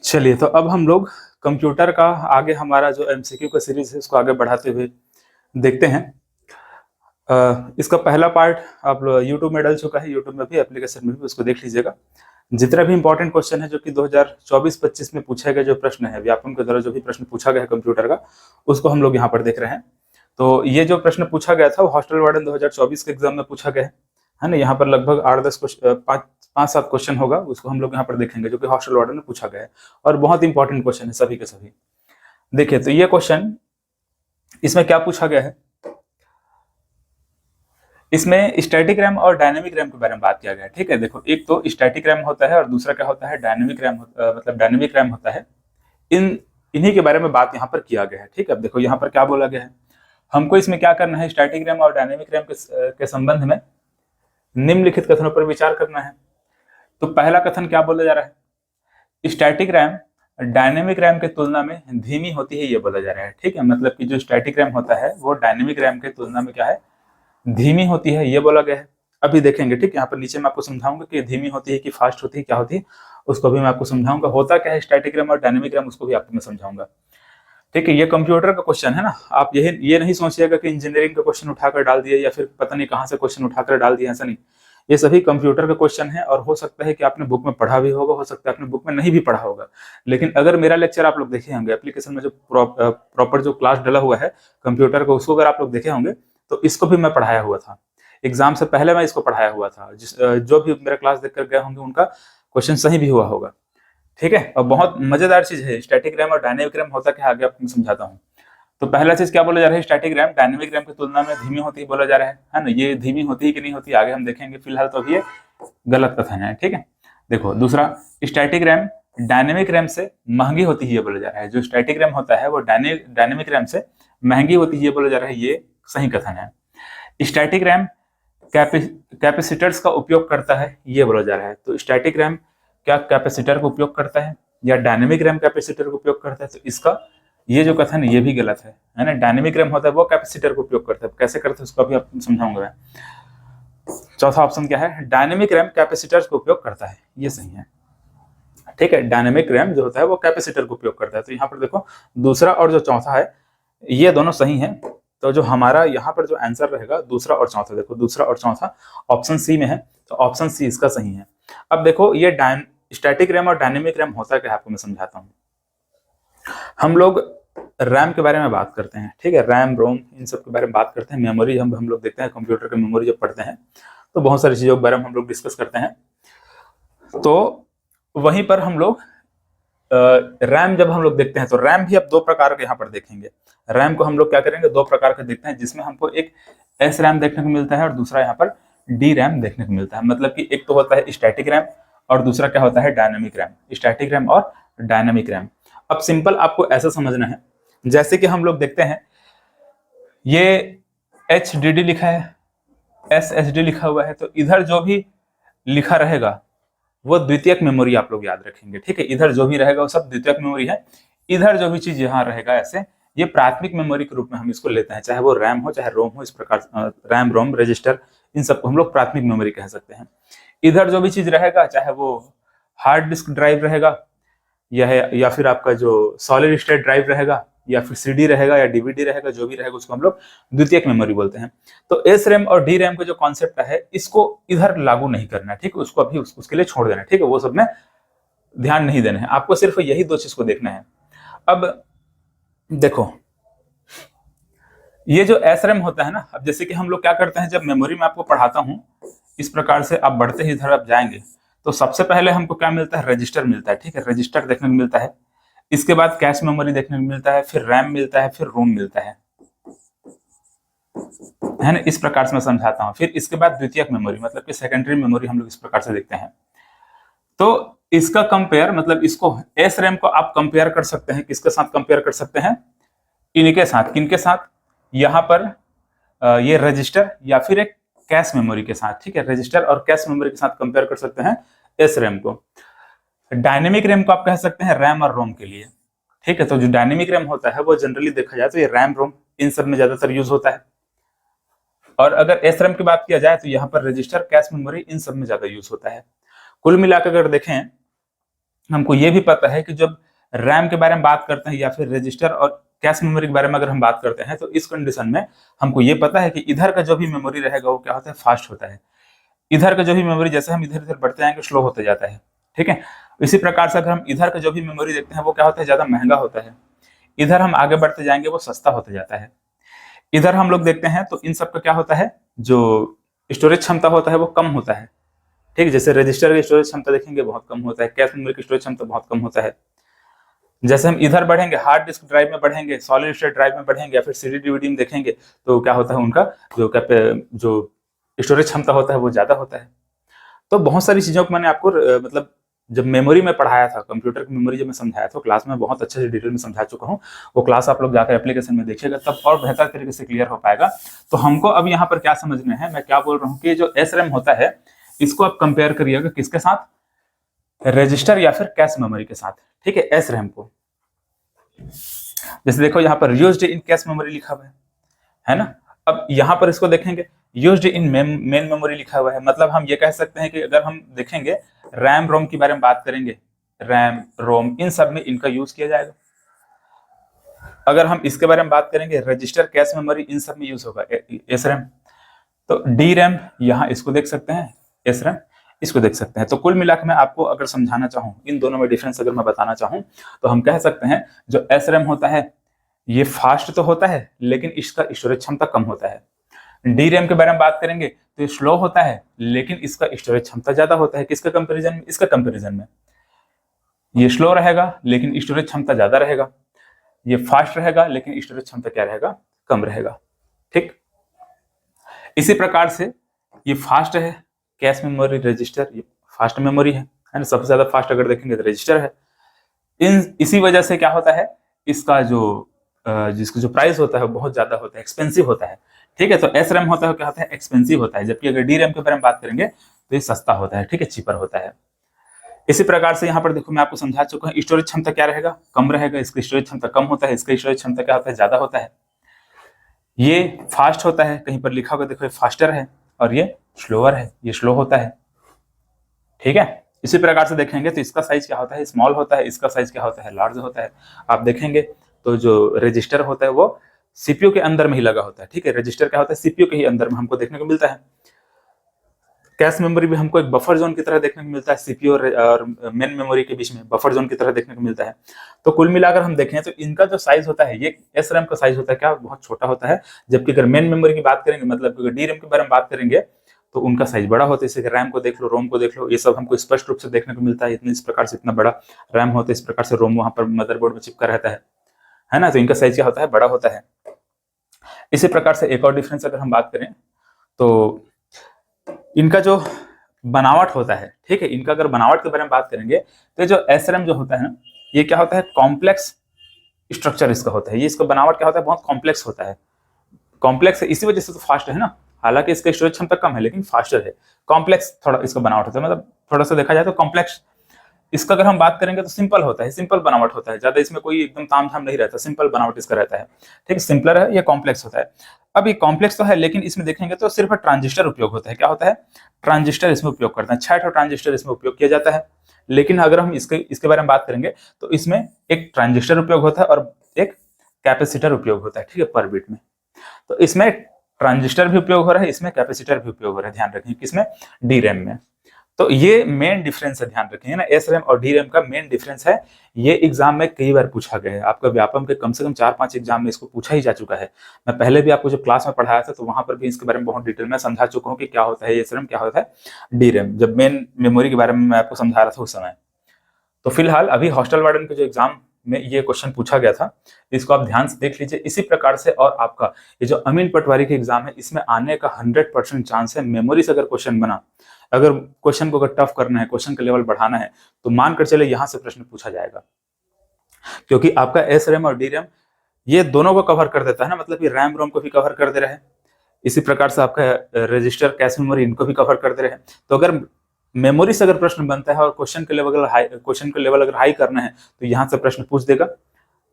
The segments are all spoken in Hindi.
चलिए, तो अब हम लोग कंप्यूटर का आगे हमारा जो एमसीक्यू का सीरीज है उसको आगे बढ़ाते हुए देखते हैं। इसका पहला पार्ट आप यूट्यूब में डल चुका है, यूट्यूब में भी, एप्लीकेशन में भी, उसको देख लीजिएगा। जितना भी इंपॉर्टेंट क्वेश्चन है जो कि 2024-25 में पूछे गए जो प्रश्न है, व्यापम के द्वारा जो भी प्रश्न पूछा गया है कंप्यूटर का, उसको हम लोग यहाँ पर देख रहे हैं। तो ये जो प्रश्न पूछा गया था वो हॉस्टल वार्डन 2024 के एग्जाम में पूछा गया है ना। यहाँ पर लगभग 8-10 5-7 क्वेश्चन होगा, उसको हम लोग यहाँ पर देखेंगे जो कि हॉस्टल वार्डन में पूछा गया है, और बहुत इंपॉर्टेंट क्वेश्चन है सभी के सभी। देखिए, तो ये क्वेश्चन, इसमें क्या पूछा गया है, इसमें स्टैटिक रैम और डायनेमिक रैम के बारे में बात किया गया है। ठीक है, देखो, एक तो स्टैटिक रैम होता है और दूसरा क्या होता है, डायनेमिक रैम, मतलब डायनेमिक रैम होता है। इन्हीं के बारे में बात यहाँ पर किया गया है। ठीक है, अब देखो यहाँ पर क्या बोला गया है, हमको इसमें क्या करना है, स्टैटिक रैम और डायनेमिक रैम के संबंध में निम्नलिखित कथनों पर विचार करना है। तो पहला कथन क्या बोला जा रहा है, स्टैटिक रैम डायनेमिक रैम के तुलना में धीमी होती है, ये बोला जा रहा है। ठीक है, मतलब कि जो स्टैटिक रैम होता है वो डायनेमिक रैम के तुलना में क्या है, धीमी होती है, ये बोला गया है। अभी देखेंगे। ठीक है, यहाँ पर नीचे मैं आपको समझाऊंगा कि धीमी होती है कि फास्ट होती है, क्या होती है, उसको भी मैं आपको समझाऊंगा। होता क्या है स्टैटिक रैम और डायनेमिक रैम, उसको भी आपको मैं समझाऊंगा। ठीक है, ये कंप्यूटर का क्वेश्चन है ना, आप ये नहीं सोचिएगा कि इंजीनियरिंग का क्वेश्चन उठाकर डाल दिया या फिर पता नहीं कहाँ से क्वेश्चन उठाकर डाल दिया, ऐसा नहीं। ये सभी कंप्यूटर का क्वेश्चन है, और हो सकता है कि आपने बुक में पढ़ा भी होगा, हो सकता है आपने बुक में नहीं भी पढ़ा होगा, लेकिन अगर मेरा लेक्चर आप लोग देखे होंगे, एप्लीकेशन में जो प्रॉपर जो क्लास डला हुआ है कंप्यूटर का, उसको अगर आप लोग देखे होंगे तो इसको भी मैं पढ़ाया हुआ था। एग्जाम से पहले मैं इसको पढ़ाया हुआ था। जो भी मेरा क्लास देखकर गए होंगे उनका क्वेश्चन सही भी हुआ होगा। ठीक है, और बहुत मजेदार चीज है स्टैटिक रैम और डायनेमिक रैम होता क्या, आगे आपको समझाता हूँ। तो पहला चीज क्या बोला जा रहा है, स्टैटिक रैम डायनेमिक रैम की तुलना में धीमी होती है बोला जा रहा है ना। ये धीमी होती है कि नहीं होती, आगे हम देखेंगे, फिलहाल तो अभी ये गलत कथन है। ठीक है, देखो दूसरा, स्टैटिक रैम डायनेमिक रैम से महंगी होती है, ये बोला जा रहा है। जो स्टैटिक रैम होता है वो डायनेमिक रैम से महंगी होती है, ये बोला जा रहा है, ये सही कथन है। स्टैटिक रैम कैपेसिटर्स का उपयोग करता है, ये बोला जा रहा है। तो स्टैटिक रैम क्या कैपेसिटर का उपयोग करता है या डायनेमिक रैम कैपेसिटर का उपयोग करता है, तो इसका ये जो कथन ये भी गलत है ना। डायनेमिक रैम होता है वो कैपेसिटर का उपयोग करता है, कैसे करते हैं उसको भी आपको समझाऊंगा मैं। चौथा ऑप्शन क्या है, डायनेमिक रैम कैपेसिटर का उपयोग करता है, ये सही है। ठीक है, डायनेमिक रैम जो होता है वो कैपेसिटर का उपयोग करता है। तो यहाँ पर देखो, दूसरा और जो चौथा है ये दोनों सही है। तो जो हमारा यहाँ पर जो आंसर रहेगा दूसरा और चौथा, देखो दूसरा और चौथा ऑप्शन सी में है, तो ऑप्शन सी इसका सही है। अब देखो, ये स्टैटिक रैम और डायनेमिक रैम होता है क्या, आपको मैं समझाता हूँ। हम लोग रैम के बारे में बात करते हैं, ठीक है, रैम रोम इन सब के बारे में बात करते हैं। मेमोरी हम लोग देखते हैं, कंप्यूटर की मेमोरी जब पढ़ते हैं तो बहुत सारी चीजों के बारे में हम लोग डिस्कस करते हैं। तो वहीं पर हम लोग रैम जब हम लोग देखते हैं तो रैम भी अब दो प्रकार के यहाँ पर देखेंगे। रैम को हम लोग क्या करेंगे, दो प्रकार के देखते हैं, जिसमें हमको एक एस रैम देखने को मिलता है और दूसरा यहाँ पर डी रैम देखने को मिलता है। मतलब कि एक तो होता है स्टैटिक रैम और दूसरा क्या होता है, डायनेमिक रैम। स्टैटिक रैम और डायनेमिक रैम। अब सिंपल आपको ऐसा समझना है, जैसे कि हम लोग देखते हैं ये HDD लिखा है, SSD लिखा हुआ है, तो इधर जो भी लिखा रहेगा वो द्वितीयक मेमोरी आप लोग याद रखेंगे। ठीक है, इधर जो भी रहेगा वो सब द्वितीयक मेमोरी है, इधर जो भी चीज यहाँ रहेगा ऐसे, ये प्राथमिक मेमोरी के रूप में हम इसको लेते हैं, चाहे वो रैम हो चाहे रोम हो। इस प्रकार रैम रोम रजिस्टर इन सबको हम लोग प्राथमिक मेमोरी कह सकते हैं। इधर जो भी चीज रहेगा, चाहे वो हार्ड डिस्क ड्राइव रहेगा या फिर आपका जो सॉलिड स्टेट ड्राइव रहेगा या फिर CD रहेगा या DVD रहेगा, जो भी रहेगा उसको हम लोग द्वितीयक मेमोरी बोलते हैं। तो एस रैम और डी रैम का जो कॉन्सेप्ट है इसको इधर लागू नहीं करना है, ठीक है, उसको अभी उसके लिए छोड़ देना है। ठीक है, वो सब में ध्यान नहीं देना है, आपको सिर्फ यही दो चीज को देखना है। अब देखो, ये जो एस रैम होता है ना, अब जैसे कि हम लोग क्या करते हैं, जब मेमोरी में आपको पढ़ाता हूं इस प्रकार से, आप बढ़ते ही इधर आप जाएंगे तो सबसे पहले हमको क्या मिलता है, रजिस्टर मिलता है। ठीक है, रजिस्टर देखने को मिलता है, इसके बाद कैश मेमोरी देखने को मिलता है, फिर रैम मिलता है, फिर रोम मिलता है ना। इस प्रकार से मैं समझाता हूं। फिर इसके बाद द्वितीयक मेमोरी, मतलब कि सेकेंडरी मेमोरी हम लोग इस प्रकार से देखते हैं। तो इसका कंपेयर, मतलब इसको एस रैम को आप कंपेयर कर सकते हैं, किसके साथ कंपेयर कर सकते हैं, इनके साथ। किनके साथ, यहाँ पर ये रजिस्टर या फिर एक कैश मेमोरी के साथ। ठीक है, रजिस्टर और कैश मेमोरी के साथ कंपेयर कर सकते हैं एस रैम को। डायनेमिक रैम को आप कह सकते हैं रैम और रोम के लिए। ठीक है, तो जो डायनेमिक रैम होता है वो जनरली देखा जाए तो ये रैम रोम इन सब में ज्यादातर यूज होता है। और अगर एस रैम की बात किया जाए तो यहाँ पर रजिस्टर कैश मेमोरी इन सब में ज्यादा यूज होता है। कुल मिलाकर अगर देखें हमको ये भी पता है कि जब रैम के बारे में बात करते हैं या फिर रजिस्टर और कैश मेमोरी के बारे में अगर हम बात करते हैं, तो इस कंडीशन में हमको ये पता है कि इधर का जो भी मेमोरी रहेगा वो क्या होता है, फास्ट होता है। इधर का जो भी मेमोरी जैसे हम इधर इधर बढ़ते जाएंगे स्लो होता जाता है, ठीक है। इसी प्रकार से अगर हम इधर का जो भी मेमोरी देखते हैं वो क्या होता है, ज्यादा महंगा होता है। इधर हम आगे बढ़ते जाएंगे वो सस्ता होता जाता है। इधर हम लोग देखते हैं तो इन सब का क्या होता है, जो स्टोरेज क्षमता होता है वो कम होता है, ठीक है। जैसे रजिस्टर की स्टोरेज क्षमता देखेंगे बहुत कम होता है, कैश मेमोरी की स्टोरेज क्षमता बहुत कम होता है। जैसे हम इधर बढ़ेंगे, हार्ड डिस्क ड्राइव में बढ़ेंगे, सॉलिड स्टेट ड्राइव में बढ़ेंगे या फिर सीडी डीवीडी में देखेंगे, तो क्या होता है, उनका जो स्टोरेज क्षमता होता है वो ज्यादा होता है। तो बहुत सारी चीजों को मैंने आपको मतलब जब मेमोरी में पढ़ाया था, कंप्यूटर की मेमोरी जब मैं समझाया था क्लास में, बहुत अच्छे से डिटेल में समझा चुका हूँ। वो क्लास आप लोग जाकर एप्लीकेशन में देखिएगा, तब और बेहतर तरीके से क्लियर हो पाएगा। तो हमको अब यहाँ पर क्या समझना है, मैं क्या बोल रहा हूँ कि जो एस रैम होता है इसको आप कंपेयर करिएगा किसके साथ, रजिस्टर या फिर कैश मेमोरी के साथ, ठीक है। एस रैम को जैसे देखो यहाँ पर यूज्ड इन कैश मेमोरी लिखा हुआ है ना। अब यहाँ पर इसको देखेंगे, यूज्ड इन मेन मेमोरी लिखा हुआ है, मतलब हम ये कह सकते हैं कि अगर हम देखेंगे रैम रोम के बारे में बात करेंगे, रैम रोम इन सब में इनका यूज किया जाएगा। अगर हम इसके बारे में बात करेंगे, रजिस्टर कैश मेमोरी इन सब में यूज होगा एस रैम। तो डी रैम यहाँ इसको देख सकते हैं, एस रैम इसको देख सकते हैं। तो कुल मिलाकर मैं आपको अगर समझाना चाहूँ, इन दोनों में डिफरेंस अगर मैं बताना चाहूँ, तो हम कह सकते हैं जो एस रैम होता है ये फास्ट तो होता है लेकिन इसका स्टोरेज क्षमता कम होता है। डी रैम के बारे में बात करेंगे तो ये स्लो होता है लेकिन इसका स्टोरेज क्षमता ज्यादा होता है। किसका कंपैरिजन में, इसका कंपैरिजन में। ये स्लो रहेगा लेकिन स्टोरेज क्षमता ज्यादा रहेगा, ये फास्ट रहेगा लेकिन स्टोरेज क्षमता क्या रहेगा, कम रहेगा, ठीक। इसी प्रकार से ये फास्ट है, कैश मेमोरी रजिस्टर ये फास्ट मेमोरी है ना। सबसे ज्यादा फास्ट अगर देखेंगे तो रजिस्टर है। इसी वजह से क्या होता है, इसका जिसका जो प्राइस होता है वो बहुत ज्यादा होता है, एक्सपेंसिव होता है, ठीक है। तो एस रैम होता है क्या होता है, एक्सपेंसिव होता है, जबकि अगर डी रैम के बारे में बात करेंगे तो ये सस्ता होता है, ठीक है, चीपर होता है। इसी प्रकार से यहाँ पर देखो मैं आपको समझा चुका हूँ, स्टोरेज क्षमता क्या रहेगा, कम रहेगा, इसकी स्टोरेज क्षमता कम होता है, इसका स्टोरेज क्षमता क्या होता है, ज्यादा होता है। ये फास्ट होता है, कहीं पर लिखा होगा देखो ये फास्टर है, और ये स्लोअर है, ये स्लो होता है, ठीक है। इसी प्रकार से देखेंगे तो इसका साइज क्या होता है, स्मॉल होता है, इसका साइज क्या होता है, लार्ज होता है। आप देखेंगे तो जो रजिस्टर होता है वो सीपीयू के अंदर में ही लगा होता है, ठीक है। रजिस्टर क्या होता है, सीपीयू के ही अंदर में हमको देखने को मिलता है। कैश मेमोरी भी हमको एक बफर जोन की तरह देखने को मिलता है, सीपीयू और मेन मेमोरी के बीच में बफर जोन की तरह देखने को मिलता है। तो कुल मिलाकर हम देखें तो इनका जो साइज होता है, ये एस रैम का साइज होता है क्या, बहुत छोटा होता है। जबकि अगर मेन मेमोरी की बात करेंगे, मतलब डी रैम के बारे में बात करेंगे, तो उनका साइज बड़ा होता है। जैसे रैम को देख लो, रोम को देख लो, ये सब हमको स्पष्ट रूप से देखने को मिलता है। इस प्रकार से इतना बड़ा रैम होता है, इस प्रकार से रोम वहां पर मदरबोर्ड में चिपका रहता है ना। तो इनका साइज क्या होता है, बड़ा होता है। इसी प्रकार से एक और डिफरेंस अगर हम बात करें तो इनका जो बनावट होता है, ठीक है, इनका अगर बनावट के बारे में बात करेंगे तो जो एस रैम जो होता है ना, ये क्या होता है, कॉम्प्लेक्स स्ट्रक्चर इसका होता है। ये इसका बनावट क्या होता है, बहुत कॉम्प्लेक्स होता है। कॉम्प्लेक्स है इसी वजह से तो फास्ट है ना, हालांकि इसका स्टोरेज क्षमता कम है लेकिन फास्टर है। कॉम्प्लेक्स थोड़ा इसका बनावट होता है, मतलब थोड़ा सा देखा जाए तो कॉम्प्लेक्स। इसका अगर हम बात करेंगे तो सिंपल होता है, सिंपल बनावट होता है, ज्यादा इसमें कोई एकदम तामझाम नहीं रहता, सिंपल बनावट इसका रहता है, ठीक है। सिंपलर है, ये कॉम्प्लेक्स होता है। अब ये कॉम्प्लेक्स तो है लेकिन इसमें देखेंगे तो सिर्फ ट्रांजिस्टर उपयोग होता है। क्या होता है, ट्रांजिस्टर इसमें उपयोग करते हैं, 6 ट्रांजिस्टर इसमें उपयोग किया जाता है। लेकिन अगर हम इसके बारे में बात करेंगे तो इसमें एक ट्रांजिस्टर उपयोग होता है और एक कैपेसिटर उपयोग होता है, ठीक है, पर बिट में। तो इसमें ट्रांजिस्टर भी उपयोग हो रहा है, इसमें कैपेसिटर भी उपयोग हो रहा है, ध्यान रखें किसमें, डी रैम में। तो ये मेन डिफरेंस है, ध्यान रखें ना, एस रैम और डी रैम का मेन डिफरेंस है। ये एग्जाम में कई बार पूछा गया है, आपका व्यापम के कम से कम 4-5 एग्जाम में इसको पूछा ही जा चुका है। मैं पहले भी आपको जो क्लास में पढ़ाया था तो वहां पर भी इसके बारे में बहुत डिटेल में समझा चुका हूँ कि क्या होता है एस रैम, क्या होता है डी रैम, जब मेन मेमोरी के बारे में मैं आपको समझा रहा था उस समय। तो फिलहाल अभी हॉस्टल वार्डन के जो एग्जाम में ये क्वेश्चन पूछा गया था, इसको आप ध्यान से देख लीजिए। इसी प्रकार से और आपका ये जो अमीन पटवारी के एग्जाम है, इसमें आने का 100% चांस है। मेमोरी से अगर क्वेश्चन बना, अगर क्वेश्चन को अगर टफ करना है, क्वेश्चन का लेवल बढ़ाना है, तो मानकर चले यहां से प्रश्न पूछा जाएगा, क्योंकि आपका एस रैम और डी रैम ये दोनों को कवर कर देता है ना, मतलब ये रैम रोम को भी कवर कर दे रहा है। इसी प्रकार से आपका रजिस्टर कैश मेमोरी इनको भी कवर कर दे रहे हैं। तो अगर मेमोरी से अगर प्रश्न बनता है और क्वेश्चन के लेवल अगर हाई करना है तो यहाँ से प्रश्न पूछ देगा।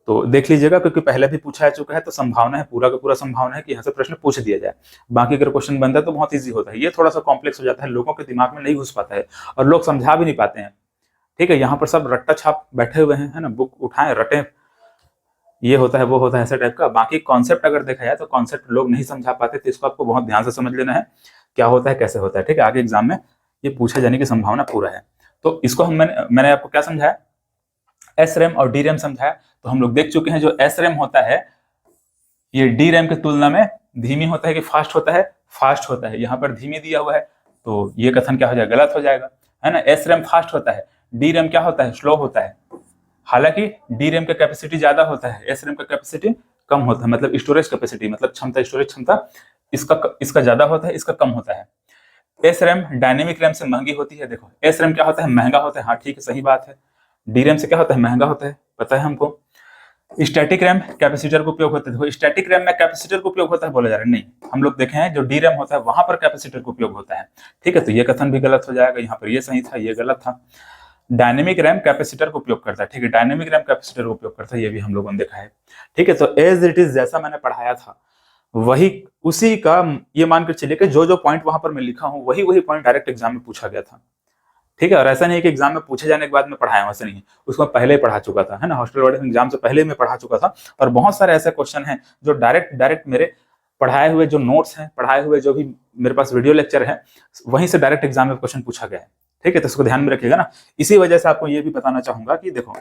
तो देख लीजिएगा, क्योंकि पहले भी पूछा जा चुका है, तो संभावना है, पूरा का पूरा संभावना है कि यहाँ से प्रश्न पूछ दिया जाए। बाकी अगर क्वेश्चन बनता है तो बहुत ईजी होता है, ये थोड़ा सा कॉम्प्लेक्स हो जाता है, लोगों के दिमाग में नहीं घुस पाता है और लोग समझा भी नहीं पाते हैं, ठीक है, यहाँ पर सब रट्टा छाप बैठे हुए हैं, है ना, बुक उठाएं रटें, ये होता है वो होता है ऐसे टाइप का। बाकी कॉन्सेप्ट अगर देखा जाए तो कॉन्सेप्ट लोग नहीं समझा पाते, तो इसको आपको बहुत ध्यान से समझ लेना है क्या होता है कैसे होता है। ठीक है, आगे एग्जाम में ये पूछे जाने की संभावना पूरा है। तो इसको मैंने आपको क्या समझाया, एस रैम और डी रैम समझाया। तो हम लोग देख चुके हैं जो एस रैम होता है ये डी रैम की तुलना में धीमी होता है कि फास्ट होता है, फास्ट होता है। यहाँ पर धीमी दिया हुआ है तो ये कथन क्या हो जाएगा, गलत हो जाएगा, है ना। एस रैम फास्ट होता है, डी रैम क्या होता है, स्लो होता है। हालांकि डी रैम का कैपेसिटी ज्यादा होता है, एस रैम का कैपेसिटी कम होता है, मतलब स्टोरेज कैपेसिटी, मतलब क्षमता, स्टोरेज क्षमता इसका ज्यादा होता है, इसका कम होता है। एस रैम डायनेमिक रैम से महंगी होती है। देखो एस रैम क्या होता है, महंगा होता है, हाँ ठीक है, सही बात है। डी रैम से क्या होता है, महंगा होता है, पता है हमको। स्टैटिक रैम कैपेसिटर का उपयोग होता है। देखो स्टैटिक रैम में कैपेसिटर का उपयोग होता है बोला जा रहा है, नहीं, हम लोग देखे हैं जो डी रैम होता है वहां पर कैपेसिटर का उपयोग होता है। ठीक है, तो ये कथन भी गलत हो जाएगा, यहाँ पर ये सही था, ये गलत था। डायनेमिक रैम कैपेसिटर का उपयोग करता है। ठीक है, डायनेमिक रैम कैपेसिटर का उपयोग करता है, ये भी हम लोगों ने देखा है। ठीक है, तो एज इट इज जैसा मैंने पढ़ाया था वही उसी का ये मानकर चलिए कि जो जो पॉइंट वहां पर मैं लिखा हूं वही वही पॉइंट डायरेक्ट एग्जाम में पूछा गया था। ठीक है, और ऐसा नहीं है कि एग्जाम में पूछे जाने के बाद मैं पढ़ाया हूं, ऐसा नहीं है, उसको पहले ही पढ़ा चुका था, है ना, हॉस्टल वार्डन एग्जाम से पहले मैं पढ़ा चुका था। और बहुत सारे ऐसे क्वेश्चन हैं जो डायरेक्ट मेरे पढ़ाए हुए जो नोट्स हैं, पढ़ाए हुए जो भी मेरे पास वीडियो लेक्चर है, वहीं से डायरेक्ट एग्जाम में क्वेश्चन पूछा गया है। ठीक है, तो इसको ध्यान में रखिएगा ना। इसी वजह से आपको ये भी बताना चाहूंगा कि देखो,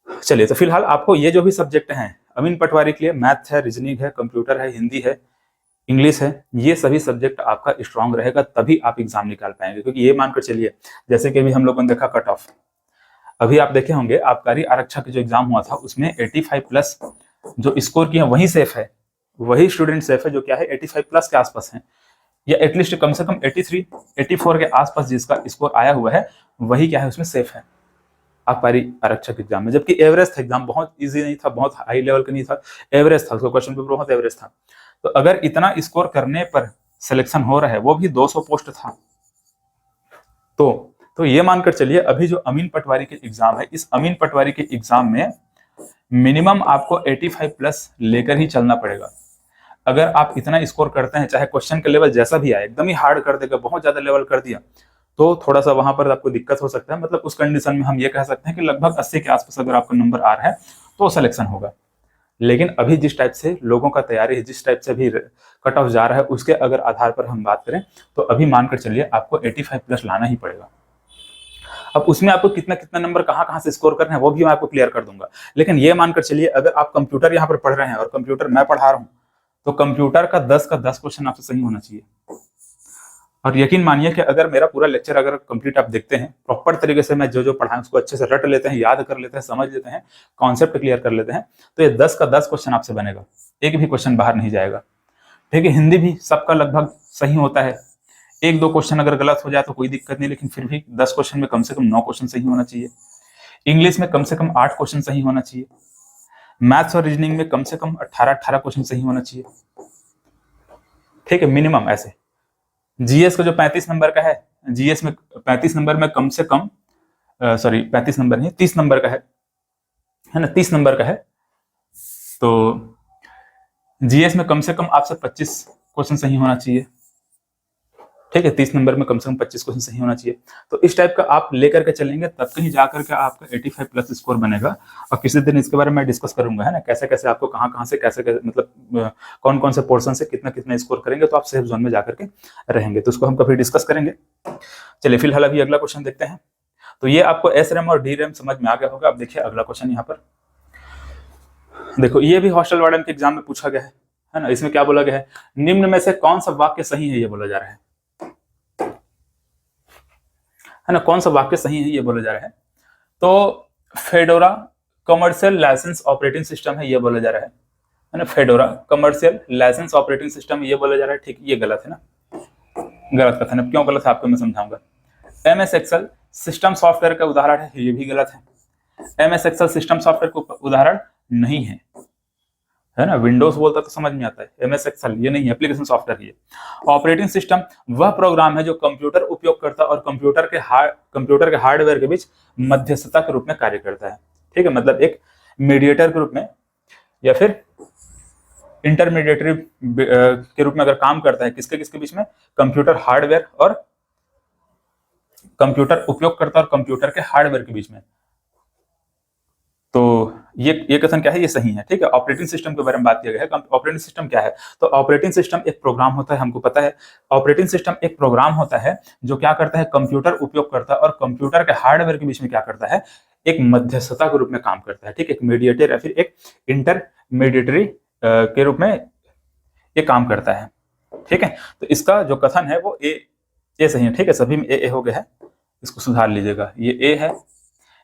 चलिए, तो फिलहाल आपको ये जो भी सब्जेक्ट हैं अमीन पटवारी के लिए, मैथ है, रीजनिंग है, कंप्यूटर है, हिंदी है, इंग्लिश है, ये सभी सब्जेक्ट आपका स्ट्रांग रहेगा, तभी आप एग्जाम निकाल पाएंगे। क्योंकि ये मानकर चलिए, जैसे कि अभी हम लोगों ने देखा कट ऑफ, अभी आप देखे होंगे आबकारी आरक्षक जो एग्जाम हुआ था उसमें 85 प्लस जो स्कोर किया वही सेफ है, वही स्टूडेंट सेफ है जो क्या है 85 प्लस के आसपास है, या एटलीस्ट कम से कम 83 84 के आसपास जिसका स्कोर आया हुआ है वही क्या है उसमें सेफ है आबकारी आरक्षक एग्जाम में। जबकि एवरेज था एग्जाम, बहुत इजी नहीं था, बहुत हाई लेवल का नहीं था, एवरेज था, उसका क्वेश्चन पेपर बहुत एवरेज था। तो अगर इतना स्कोर करने पर सिलेक्शन हो रहा है, वो भी 200 पोस्ट था, तो ये मानकर चलिए अभी जो अमीन पटवारी के एग्जाम है, इस अमीन पटवारी के एग्जाम में मिनिमम आपको 85 प्लस लेकर ही चलना पड़ेगा। अगर आप इतना स्कोर करते हैं, चाहे क्वेश्चन का लेवल जैसा भी आए, एकदम ही हार्ड कर देगा, बहुत ज्यादा लेवल कर दिया, तो थोड़ा सा वहां पर आपको दिक्कत हो सकता है। मतलब उस कंडीशन में हम ये कह सकते हैं कि लगभग 80 के आसपास अगर आपका नंबर आ रहा है तो सिलेक्शन होगा। लेकिन अभी जिस टाइप से लोगों का तैयारी है, जिस टाइप से अभी कट ऑफ जा रहा है, उसके अगर आधार पर हम बात करें तो अभी मानकर चलिए आपको 85 प्लस लाना ही पड़ेगा। अब उसमें आपको कितना कितना नंबर कहाँ से स्कोर करना है वो भी मैं आपको क्लियर कर दूंगा। लेकिन ये मानकर चलिए अगर आप कंप्यूटर यहाँ पर पढ़ रहे हैं और कंप्यूटर मैं पढ़ा रहा हूँ, तो कंप्यूटर का 10 का 10 क्वेश्चन आपसे सही होना चाहिए। और यकीन मानिए कि अगर मेरा पूरा लेक्चर अगर कंप्लीट आप देखते हैं, प्रॉपर तरीके से मैं जो जो पढ़ाएं उसको अच्छे से रट लेते हैं, याद कर लेते हैं, समझ लेते हैं, कॉन्सेप्ट क्लियर कर लेते हैं, तो ये 10 का 10 क्वेश्चन आपसे बनेगा, एक भी क्वेश्चन बाहर नहीं जाएगा। ठीक है, हिंदी भी सबका लगभग सही होता है, एक दो क्वेश्चन अगर गलत हो जाए तो कोई दिक्कत नहीं, लेकिन फिर भी 10 क्वेश्चन में कम से कम 9 क्वेश्चन सही होना चाहिए। इंग्लिश में कम से कम 8 क्वेश्चन सही होना चाहिए। मैथ्स और रीजनिंग में कम से कम 18 क्वेश्चन सही होना चाहिए। ठीक है, मिनिमम ऐसे। जीएस का जो 35 नंबर का है, जीएस में 35 नंबर में कम से कम 35 नंबर नहीं, 30 नंबर का है ना, 30 नंबर का है। तो जीएस में कम से कम आपसे 25 क्वेश्चन सही होना चाहिए। ठीक है, 30 नंबर में कम से कम 25 क्वेश्चन सही होना चाहिए। तो इस टाइप का आप लेकर के चलेंगे तब कहीं जाकर के आपका 85 प्लस स्कोर बनेगा। और किसी दिन इसके बारे में डिस्कस करूंगा, है ना, कैसे कैसे आपको कहाँ से कैसे मतलब कौन कौन से पोर्शन से कितना कितना स्कोर करेंगे तो आप सेफ जोन में जाकर के रहेंगे, तो उसको हम कभी डिस्कस करेंगे। चलिए फिलहाल अभी अगला क्वेश्चन देखते हैं। तो ये आपको एस रैम और डी रैम समझ में आ गया होगा। अब देखिए अगला क्वेश्चन यहाँ पर देखो, ये भी हॉस्टल वार्डन के एग्जाम में पूछा गया है ना। इसमें क्या बोला गया है, निम्न में से कौन सा वाक्य सही है, ये बोला जा रहा है ना, कौन सा वाक्य सही है ये बोला जा रहा है। तो Fedora commercial license operating system है, ये बोला जा रहा है ना, Fedora commercial license operating system ये बोला जा रहा है। ठीक, ये गलत है ना, गलत कथन है। क्यों गलत है आपको मैं समझाऊंगा। एमएस एक्सेल सिस्टम सॉफ्टवेयर का उदाहरण है, ये भी गलत है। एमएस एक्सेल सिस्टम सॉफ्टवेयर का उदाहरण नहीं है, है ना। विंडोज बोलता तो समझ में आता है, एमएस एक्सेल ये नहीं है, एप्लीकेशन सॉफ्टवेयर ये। ऑपरेटिंग सिस्टम वह प्रोग्राम है जो कंप्यूटर उपयोगकर्ता और कंप्यूटर के हार्डवेयर के बीच मध्यस्थता के रूप में कार्य करता है। ठीक है, मतलब एक मीडिएटर के रूप में या फिर इंटरमीडिएटरी के रूप में अगर काम करता है, किसके किसके बीच में, कंप्यूटर हार्डवेयर और कंप्यूटर उपयोगकर्ता और कंप्यूटर के हार्डवेयर के बीच में। तो ये कथन क्या है, ये सही है, ठीक है। ऑपरेटिंग सिस्टम के बारे में बात किया गया है। ऑपरेटिंग सिस्टम क्या है, तो ऑपरेटिंग सिस्टम एक प्रोग्राम होता है, हमको पता है। ऑपरेटिंग सिस्टम एक प्रोग्राम होता है जो क्या करता है, कंप्यूटर उपयोगकर्ता और कंप्यूटर के हार्डवेयर के बीच में क्या करता है, एक मध्यस्थता के रूप में काम करता है, ठीक है। एक मीडिएटर या फिर एक इंटरमीडिएटरी के रूप में ये काम करता है, ठीक है। तो इसका जो कथन है वो ए सही है, ठीक है। सभी में ए हो गया है, इसको सुधार लीजिएगा। ये ए है,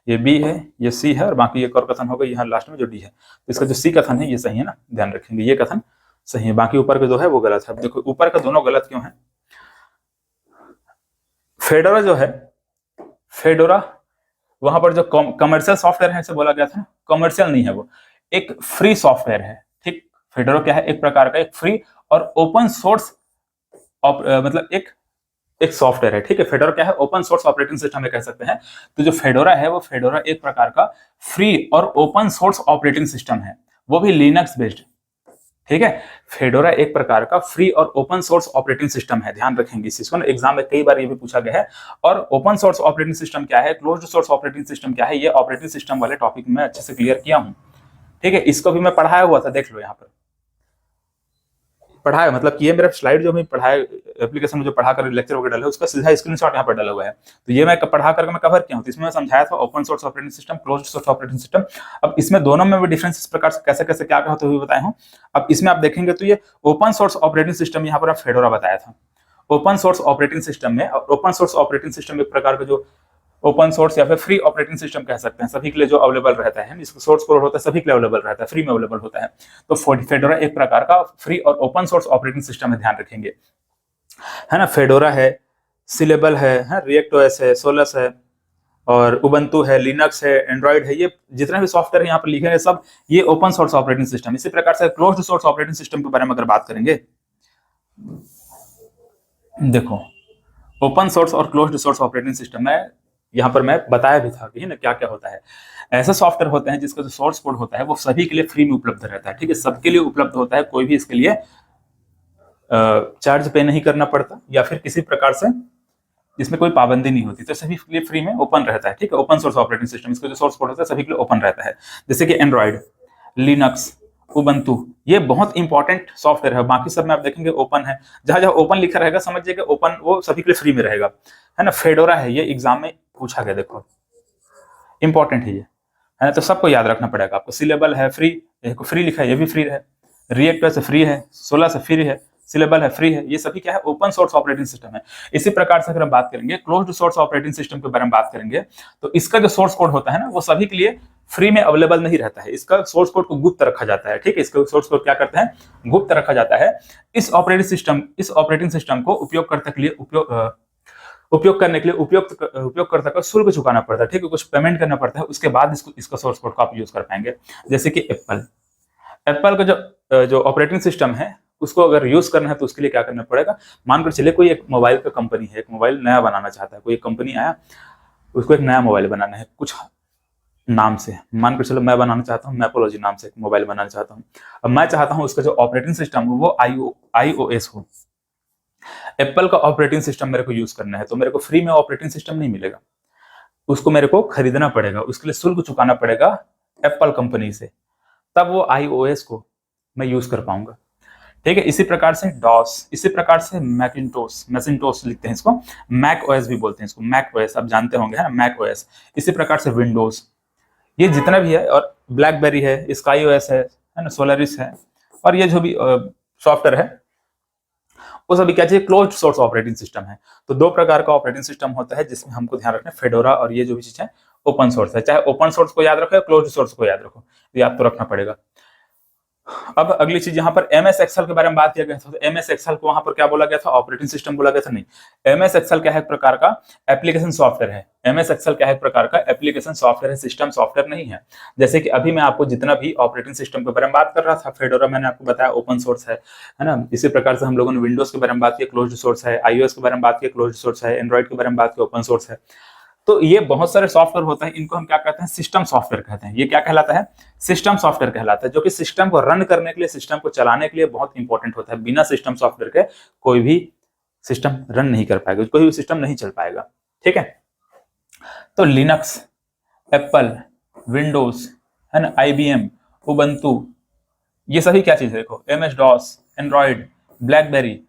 ये बी है, ये सी है, और बाकी एक और कथन होगा यहाँ लास्ट में जो डी है। तो इसका जो सी कथन है ये सही है ना, ध्यान रखेंगे, ये कथन सही है। बाकी ऊपर के जो है वो गलत है। अब देखो ऊपर का दोनों गलत क्यों है। फेडोरा जो है, फेडोरा वहां पर जो कमर्शियल सॉफ्टवेयर है, ऐसे बोला गया था, कमर्शियल नहीं है, वो एक फ्री सॉफ्टवेयर है, ठीक। फेडोरा क्या है, एक प्रकार का एक फ्री और ओपन सोर्स मतलब एक सॉफ्टवेयर है, ठीक है। फेडोरा क्या है, ओपन सोर्स ऑपरेटिंग सिस्टम में कह सकते हैं। तो जो फेडोरा है वो फेडोरा एक प्रकार का फ्री और ओपन सोर्स ऑपरेटिंग सिस्टम है, वो भी लिनक्स बेस्ड, ठीक है। फेडोरा एक प्रकार का फ्री और ओपन सोर्स ऑपरेटिंग सिस्टम है, ध्यान रखेंगे इस चीज को ना, एग्जाम में कई बार ये भी पूछा गया है। और ओपन सोर्स ऑपरेटिंग सिस्टम क्या है, क्लोज्ड सोर्स ऑपरेटिंग सिस्टम क्या है, ये ऑपरेटिंग सिस्टम वाले टॉपिक में अच्छे से क्लियर किया हूं, ठीक है। इसको भी मैं पढ़ाया हुआ था, देख लो यहाँ पर पढ़ाया, मतलब कि ये मेरा स्लाइड जो मैं पढ़ाया एप्लीकेशन में जो पढ़ा कर लेक्चर वगैरह डाला है उसका सीधा स्क्रीनशॉट यहाँ पर डाला हुआ है। तो ये मैं पढ़ा करके मैं कवर किया हूँ। तो इसमें मैं समझाया था open source operating system, closed source operating system. अब इसमें दोनों में भी डिफरेंस इस प्रकार से कैसे कैसे क्या क्या होते हुए बताया हूँ। अब इसमें आप देखेंगे तो ये ओपन सोर्स ऑपरेटिंग सिस्टम यहाँ पर फेडोरा बताया था। ओपन सोर्स ऑपरेटिंग सिस्टम में, ओपन सोर्स ऑपरेटिंग सिस्टम एक प्रकार का जो ओपन सोर्स या फिर फ्री ऑपरेटिंग सिस्टम कह सकते हैं, सभी के लिए जो अवेलेबल रहता है, इसका सोर्स कोड होता है सभी के लिए अवेलेबल रहता है, फ्री में अवेलेबल होता है। तो फेडोरा एक प्रकार का फ्री और ओपन सोर्स ऑपरेटिंग सिस्टम है, ध्यान रखेंगे, है ना। फेडोरा है, सिलेबल है, रिएक्ट ओएस है, सोलस है, और उबंटू है, लिनक्स है, एंड्रॉइड है, ये जितने भी सॉफ्टवेयर यहाँ पर लिखे हैं सब ये ओपन सोर्स ऑपरेटिंग सिस्टम। इसी प्रकार से क्लोज्ड सोर्स ऑपरेटिंग सिस्टम के बारे में अगर बात करेंगे, देखो ओपन सोर्स और क्लोज्ड सोर्स ऑपरेटिंग सिस्टम में यहाँ पर मैं बताया भी था कि ना क्या क्या होता है। ऐसे सॉफ्टवेयर होते हैं जिसका जो सोर्स कोड होता है वो सभी के लिए फ्री में उपलब्ध रहता है, ठीक है, सबके लिए उपलब्ध होता है, कोई भी इसके लिए चार्ज पे नहीं करना पड़ता या फिर किसी प्रकार से इसमें कोई पाबंदी नहीं होती, तो सभी के लिए फ्री में ओपन रहता है, ठीक है। ओपन सोर्स ऑपरेटिंग सिस्टम, इसका जो सोर्स कोड होता है सभी के लिए ओपन रहता है, जैसे कि एंड्रॉइड, लिनक्स, उबंटू, ये बहुत इंपॉर्टेंट सॉफ्टवेयर है। बाकी सब में आप देखेंगे ओपन है, जहां जहां ओपन लिखा रहेगा समझिएगा ओपन वो सभी के लिए फ्री में रहेगा, है ना। फेडोरा है, ये एग्जाम में पूछा गया, देखो इंपॉर्टेंट है ये, है ना। तो सबको याद रखना पड़ेगा आपको। सिलेबल है फ्री, फ्री लिखा है, ये भी फ्री है। रिएक्ट से फ्री है, 16 से फ्री है, सिलेबल है फ्री है, ये सभी क्या है, ओपन सोर्स ऑपरेटिंग सिस्टम है। इसी प्रकार से अगर हम बात करेंगे क्लोज्ड सोर्स ऑपरेटिंग सिस्टम के बारे में बात करेंगे, तो इसका जो सोर्स कोड होता है ना वो सभी के लिए फ्री में अवेलेबल नहीं रहता है, इसका सोर्स कोड को गुप्त रखा जाता है, ठीक है। इसका सोर्स कोड क्या करते हैं, गुप्त रखा जाता है। इस ऑपरेटिंग सिस्टम को उपयोगकर्ता के लिए उपयोग करने के लिए उपयोगकर्ता को शुल्क चुकाना पड़ता है, ठीक है, कुछ पेमेंट करना पड़ता है, उसके बाद इसका सोर्स कोड को आप यूज कर पाएंगे। जैसे कि एप्पल का जो ऑपरेटिंग सिस्टम है उसको अगर यूज करना है तो उसके लिए क्या करना पड़ेगा, मानकर चलिए कोई एक मोबाइल का कंपनी है, एक मोबाइल नया बनाना चाहता है, कोई एक कंपनी आया उसको एक नया मोबाइल बनाना है कुछ नाम से, मानकर चलो मैं बनाना चाहता हूँ मैपोलॉजी नाम से एक मोबाइल बनाना चाहता हूँ। अब मैं चाहता हूँ उसका जो ऑपरेटिंग सिस्टम हो वो iOS हो। एप्पल का ऑपरेटिंग सिस्टम मेरे को यूज करना है तो मेरे को फ्री में ऑपरेटिंग सिस्टम नहीं मिलेगा, उसको मेरे को खरीदना पड़ेगा, उसके लिए शुल्क चुकाना पड़ेगा एप्पल कंपनी से, तब वो iOS को मैं यूज कर पाऊंगा, ठीक है। इसी प्रकार से डॉस, इसी प्रकार से मैकिंटोश लिखते हैं इसको, मैक ओएस भी बोलते हैं इसको, मैक ओएस आप जानते होंगे, है ना, मैक ओएस। इसी प्रकार से विंडोज, ये जितना भी है, और ब्लैकबेरी है, स्काई ओएस है ना, सोलरिस है, और ये जो भी सॉफ्टवेयर है वो सभी क्या चाहिए, क्लोज्ड सोर्स ऑपरेटिंग सिस्टम है। तो दो प्रकार का ऑपरेटिंग सिस्टम होता है जिसमें हमको ध्यान रखना है, फेडोरा और ये जो भी चीज है ओपन सोर्स है। चाहे ओपन सोर्स को याद रखो या क्लोज्ड सोर्स को याद रखो, याद तो रखना पड़ेगा। अब अगली चीज यहाँ पर MS एक्सेल के बारे में बात किया गया था। तो MS एक्सेल को वहां पर क्या बोला गया था, ऑपरेटिंग सिस्टम बोला गया था, नहीं। MS एक्सेल क्या है, एक प्रकार का एप्लीकेशन सॉफ्टवेयर है। MS एक्सेल क्या है, एक प्रकार का एप्लीकेशन सॉफ्टवेयर है, सिस्टम सॉफ्टवेयर नहीं है। जैसे कि अभी मैं आपको जितना भी ऑपरेटिंग सिस्टम के बारे में बात कर रहा था, फेडोरा मैंने आपको बताया ओपन सोर्स है ना। इसी प्रकार से हम लोगों ने विंडोज के बारे में बात किया, क्लोज्ड सोर्स है, iOS के बारे में बात किया, क्लोज्ड सोर्स है, एंड्रॉइड के बारे में बात किया, ओपन सोर्स है। तो ये बहुत सारे सॉफ्टवेयर होते हैं, इनको हम क्या कहते हैं, सिस्टम सॉफ्टवेयर कहते हैं। ये क्या कहलाता है, सिस्टम सॉफ्टवेयर कहलाता है, जो कि सिस्टम को रन करने के लिए, सिस्टम को चलाने के लिए बहुत इंपॉर्टेंट होता है। बिना सिस्टम सॉफ्टवेयर के कोई भी सिस्टम रन नहीं कर पाएगा, कोई भी सिस्टम नहीं चल पाएगा, ठीक है। तो लिनक्स, एप्पल, विंडोज, है ना, IBM, उबंटू, ये सभी क्या चीज है? देखो, MS DOS, Android, BlackBerry,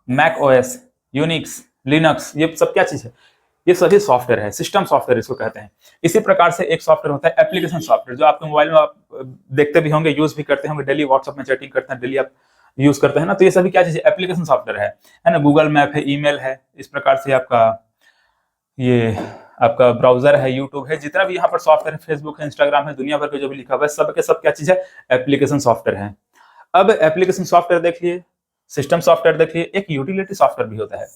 Mac OS, Unix, Linux, ये सब क्या चीज है? ये सभी सॉफ्टवेयर है, सिस्टम सॉफ्टवेयर इसको कहते हैं। इसी प्रकार से एक सॉफ्टवेयर होता है एप्लीकेशन सॉफ्टवेयर, जो आपके मोबाइल में आप देखते भी होंगे, यूज भी करते होंगे, डेली व्हाट्सएप में चैटिंग करते हैं, डेली आप यूज करते हैं ना, तो ये सभी क्या चीज है? एप्लीकेशन सॉफ्टवेयर है ना। गूगल मैप है, ईमेल है, इस प्रकार से आपका ये आपका ब्राउजर है, यूट्यूब है, जितना भी यहाँ पर सॉफ्टवेयर है, फेसबुक है, इंस्टाग्राम है, दुनिया भर के जो भी लिखा हुआ है, सब के सब क्या चीज है? एप्लीकेशन सॉफ्टवेयर है। अब एप्लीकेशन सॉफ्टवेयर देख लिए, सिस्टम सॉफ्टवेयर देख लिए, एक यूटिलिटी सॉफ्टवेयर भी होता है।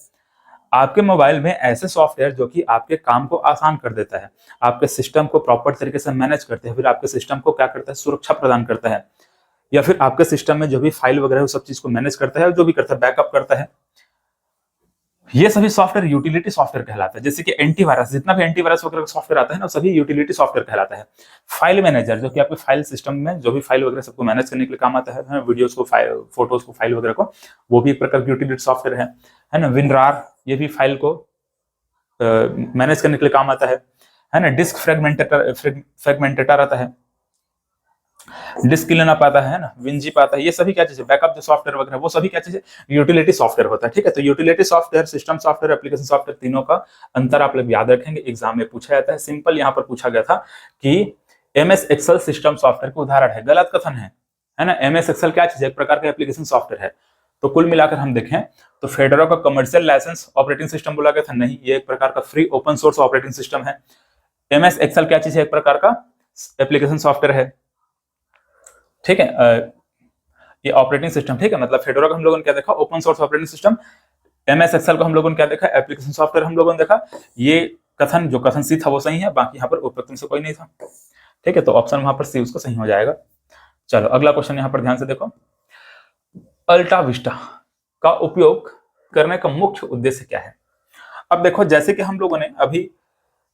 आपके मोबाइल में ऐसे सॉफ्टवेयर जो कि आपके काम को आसान कर देता है, आपके सिस्टम को प्रॉपर तरीके से मैनेज करते हैं, फिर आपके सिस्टम को क्या करता है? सुरक्षा प्रदान करता है, या फिर आपके सिस्टम में जो भी फाइल वगैरह है, सब चीज को मैनेज करता है, जो भी करता है, बैकअप करता है। ये सभी सॉफ्टवेयर यूटिलिटी सॉफ्टवेयर कहलाता है। जैसे कि एंटीवायरस, जितना भी एंटीवायरस वगैरह सॉफ्टवेयर आता है ना, सभी यूटिलिटी सॉफ्टवेयर कहलाता है। फाइल मैनेजर, जो कि आपके फाइल सिस्टम में जो भी फाइल वगैरह सबको मैनेज करने के लिए काम आता है, वीडियोस को, फोटोज को, फाइल वगैरह को, वो भी एक प्रकार की यूटिलिटी सॉफ्टवेयर है ना। विनरार, ये भी फाइल को मैनेज करने के लिए काम आता है ना। डिस्क फ्रेगमेंटेटर आता है, डिस्क क्लीनअप आता है ना, विनजिप आता है, ये सभी क्या चीज है? बैकअप जो सॉफ्टवेयर वगैरह, वो सभी क्या चीज है? यूटिलिटी सॉफ्टवेयर होता है। ठीक है, तो utility software, system software, application software, तीनों का अंतर आप लोग याद रखेंगे, एग्जाम में पूछा जाता है। सिंपल यहाँ पर पूछा गया था कि MS एक्सेल सिस्टम सॉफ्टवेयर का उदाहरण है, गलत कथन है ना। MS एक्सेल क्या चीज है? एक प्रकार का एप्लीकेशन सॉफ्टवेयर है। तो कुल मिलाकर हम देखें तो फेडोरा का कमर्शियल लाइसेंस ऑपरेटिंग सिस्टम बोला गया था, नहीं, ये एक प्रकार का free open source operating system है। MS एक्सेल क्या चीज है? एक प्रकार का एप्लीकेशन सॉफ्टवेयर है। ठीक है, ये ऑपरेटिंग सिस्टम, ठीक है, मतलब फेडोरा को हम लोगों ने क्या देखा? Open source operating system. MS Excel को हम लोगों ने क्या देखा? एप्लीकेशन सॉफ्टवेयर हम लोगों ने देखा। ये कथन, जो कथन सी था वो सही है, बाकी यहाँ पर उपयुक्त से कोई नहीं था। ठीक है, तो ऑप्शन वहां पर सी उसको सही हो जाएगा। चलो अगला क्वेश्चन यहाँ पर ध्यान से देखो, अल्टा विस्टा का उपयोग करने का मुख्य उद्देश्य क्या है? अब देखो, जैसे कि हम लोगों ने अभी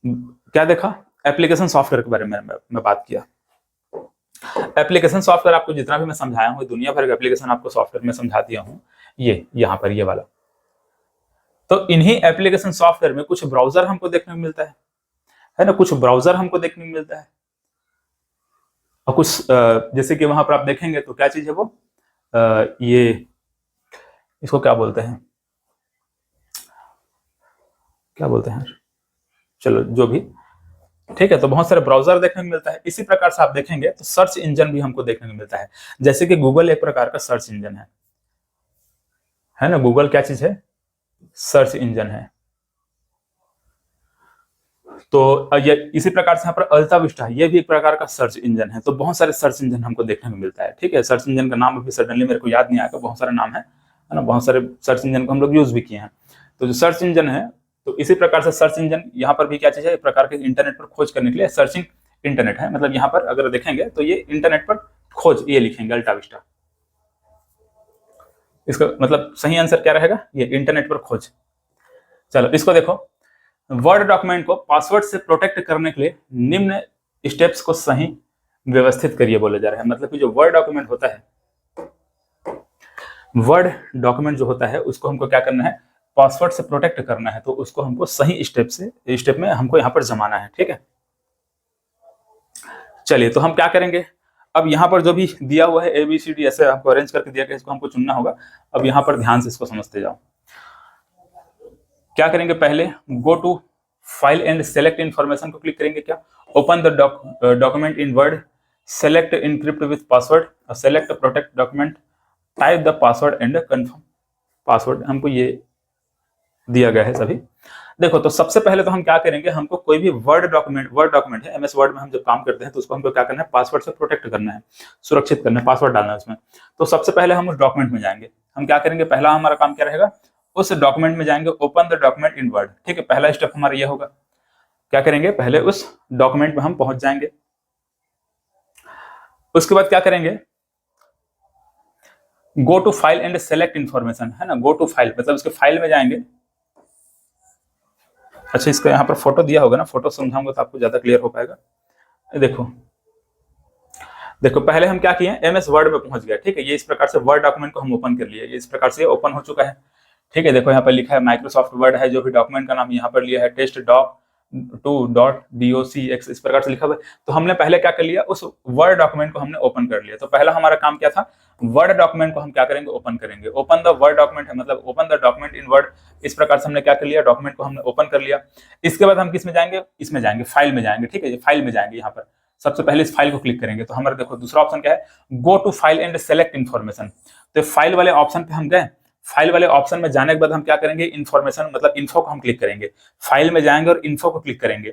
क्या देखा? एप्लीकेशन सॉफ्टवेयर के बारे में मैं बात किया। एप्लीकेशन सॉफ्टवेयर आपको जितना भी मैं समझाया हूँ, दुनिया भर के एप्लीकेशन आपको सॉफ्टवेयर में समझा दिया हूँ, ये यहाँ पर ये वाला। तो इन्हीं एप्लीकेशन सॉफ्टवेयर में कुछ ब्राउजर हमको देखने को मिलता है ना, कुछ ब्राउजर हमको देखने को मिलता है, और कुछ जैसे कि वहां पर आप देखेंगे तो क्या चीज है वो, ये इसको क्या बोलते हैं, चलो जो भी, ठीक है। तो बहुत सारे ब्राउजर देखने को मिलता है। इसी प्रकार से आप देखेंगे तो सर्च इंजन भी हमको देखने को मिलता है, जैसे कि गूगल एक प्रकार का सर्च इंजन है ना। गूगल क्या चीज है? सर्च इंजन है। तो ये इसी प्रकार से यहाँ पर अल्टा विस्टा, ये भी एक प्रकार का सर्च इंजन है। तो बहुत सारे सर्च इंजन हमको देखने को मिलता है। ठीक है, सर्च इंजन का नाम अभी सडनली मेरे को याद नहीं आएगा, बहुत सारे नाम है ना, बहुत सारे सर्च इंजन को हम लोग यूज भी किए हैं। तो जो सर्च इंजन है, तो इसी प्रकार से सर्च इंजन यहाँ पर भी क्या चीज है? एक प्रकार के इंटरनेट पर खोज करने के लिए सर्चिंग इंटरनेट है। मतलब यहाँ पर अगर देखेंगे तो ये इंटरनेट पर खोज, ये लिखेंगे अल्टा विस्टा। इसका मतलब सही आंसर क्या रहेगा? ये इंटरनेट पर खोज। चलो इसको देखो, वर्ड डॉक्यूमेंट को पासवर्ड से प्रोटेक्ट करने के लिए निम्न स्टेप्स को सही व्यवस्थित करिए बोले जा रहे हैं। मतलब कि जो वर्ड डॉक्यूमेंट होता है, वर्ड डॉक्यूमेंट जो होता है, उसको हमको क्या करना है? पासवर्ड से प्रोटेक्ट करना है। तो उसको हमको सही स्टेप में हमको यहाँ पर जमाना है। ठीक है, चलिए तो हम क्या करेंगे, अब यहाँ पर जो भी दिया हुआ है ABCD ऐसे आपको अरेंज करके दिया गया, इसको हमको चुनना होगा। अब यहाँ पर ध्यान से इसको समझते जाओ। क्या करेंगे? पहले go to file and select information को क्लिक करेंगे। क्या? Open the document in Word, select encrypt with password, select protect document, type the password and confirm password. हमको ये दिया गया है सभी। देखो, तो सबसे पहले तो हम क्या करेंगे, हमको कोई भी वर्ड डॉक्यूमेंट है, MS वर्ड में हम जब काम करते हैं तो उसको हमको क्या करना है? पासवर्ड से प्रोटेक्ट करना है, सुरक्षित करना है, पासवर्ड डालना है उसमें। तो सबसे पहले हम उस डॉक्यूमेंट में जाएंगे। हम क्या करेंगे? पहला हमारा काम क्या रहेगा? उस डॉक्यूमेंट में जाएंगे, open the document in word. ठीक है, पहला स्टेप हमारा ये होगा। क्या करेंगे? पहले उस डॉक्यूमेंट में हम पहुंच जाएंगे। उसके बाद क्या करेंगे? Go to file and select information, है ना। गो टू फाइल मतलब उसके फाइल में जाएंगे। अच्छा, इसका यहाँ पर फोटो दिया होगा ना, फोटो समझाऊंगा तो आपको ज्यादा क्लियर हो पाएगा। देखो पहले हम क्या किए? MS वर्ड में पहुंच गए। ठीक है, ये इस प्रकार से वर्ड डॉक्यूमेंट को हम ओपन कर लिए। ये इस प्रकार से ओपन हो चुका है। ठीक है, देखो यहाँ पर लिखा है माइक्रोसॉफ्ट वर्ड है, जो भी डॉक्यूमेंट का नाम यहाँ पर लिया है टेस्ट डॉक 2.docx इस प्रकार से लिखा हुआ है। तो हमने पहले क्या कर लिया, उस वर्ड डॉक्यूमेंट को हमने ओपन कर लिया। तो पहला हमारा काम क्या था, वर्ड डॉक्यूमेंट को हम क्या करेंगे, ओपन करेंगे। ओपन द वर्ड डॉक्यूमेंट है मतलब open the document in word, इस प्रकार से हमने क्या कर लिया, डॉक्यूमेंट को हमने ओपन कर लिया। इसके बाद हम किस में जाएंगे, इसमें जाएंगे, फाइल में जाएंगे। ठीक है, फाइल में जाएंगे, यहाँ पर सबसे पहले इस फाइल को क्लिक करेंगे। तो हमारा देखो दूसरा ऑप्शन क्या है, go to file and select information. तो फाइल वाले ऑप्शन पे हम गए। फाइल वाले ऑप्शन में जाने के बाद हम क्या करेंगे, इन्फॉर्मेशन मतलब इन्फो को हम क्लिक करेंगे। फाइल में जाएंगे और इन्फो को क्लिक करेंगे।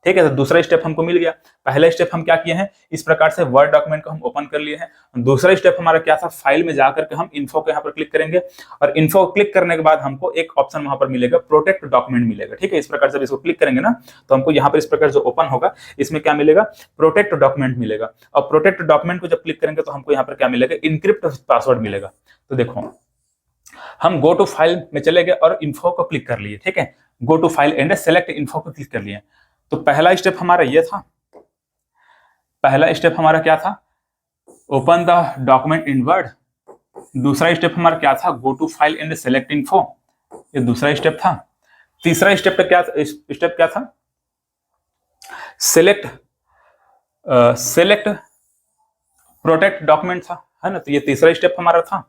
ठीक है, तो दूसरा स्टेप हमको मिल गया। पहला स्टेप हम क्या किए हैं, इस प्रकार से वर्ड डॉक्यूमेंट को हम ओपन कर लिए हैं। दूसरा स्टेप हमारा क्या था, फाइल में जाकर के हम इन्फो के यहाँ पर क्लिक करेंगे और इन्फो क्लिक करने के बाद हमको एक ऑप्शन वहां पर मिलेगा, प्रोटेक्ट डॉक्यूमेंट मिलेगा। ठीक है, इस प्रकार से इसको क्लिक करेंगे ना, तो हमको यहाँ पर इस प्रकार जो ओपन होगा इसमें क्या मिलेगा, प्रोटेक्ट डॉक्यूमेंट मिलेगा। और प्रोटेक्ट डॉक्यूमेंट को जब क्लिक करेंगे तो हमको यहाँ पर क्या मिलेगा, इनक्रिप्ट पासवर्ड मिलेगा। तो देखो हम गो टू फाइल में चले गए और इन्फो को क्लिक कर लिए। ठीक है, go to file and select info को क्लिक कर लिए। तो पहला स्टेप हमारा ये था, पहला स्टेप हमारा क्या था, open the document in Word. दूसरा स्टेप हमारा क्या था, go to file and select info, ये दूसरा स्टेप था। तीसरा स्टेप क्या था, सेलेक्ट प्रोटेक्ट डॉक्यूमेंट था, है ना। तो ये तीसरा स्टेप हमारा था।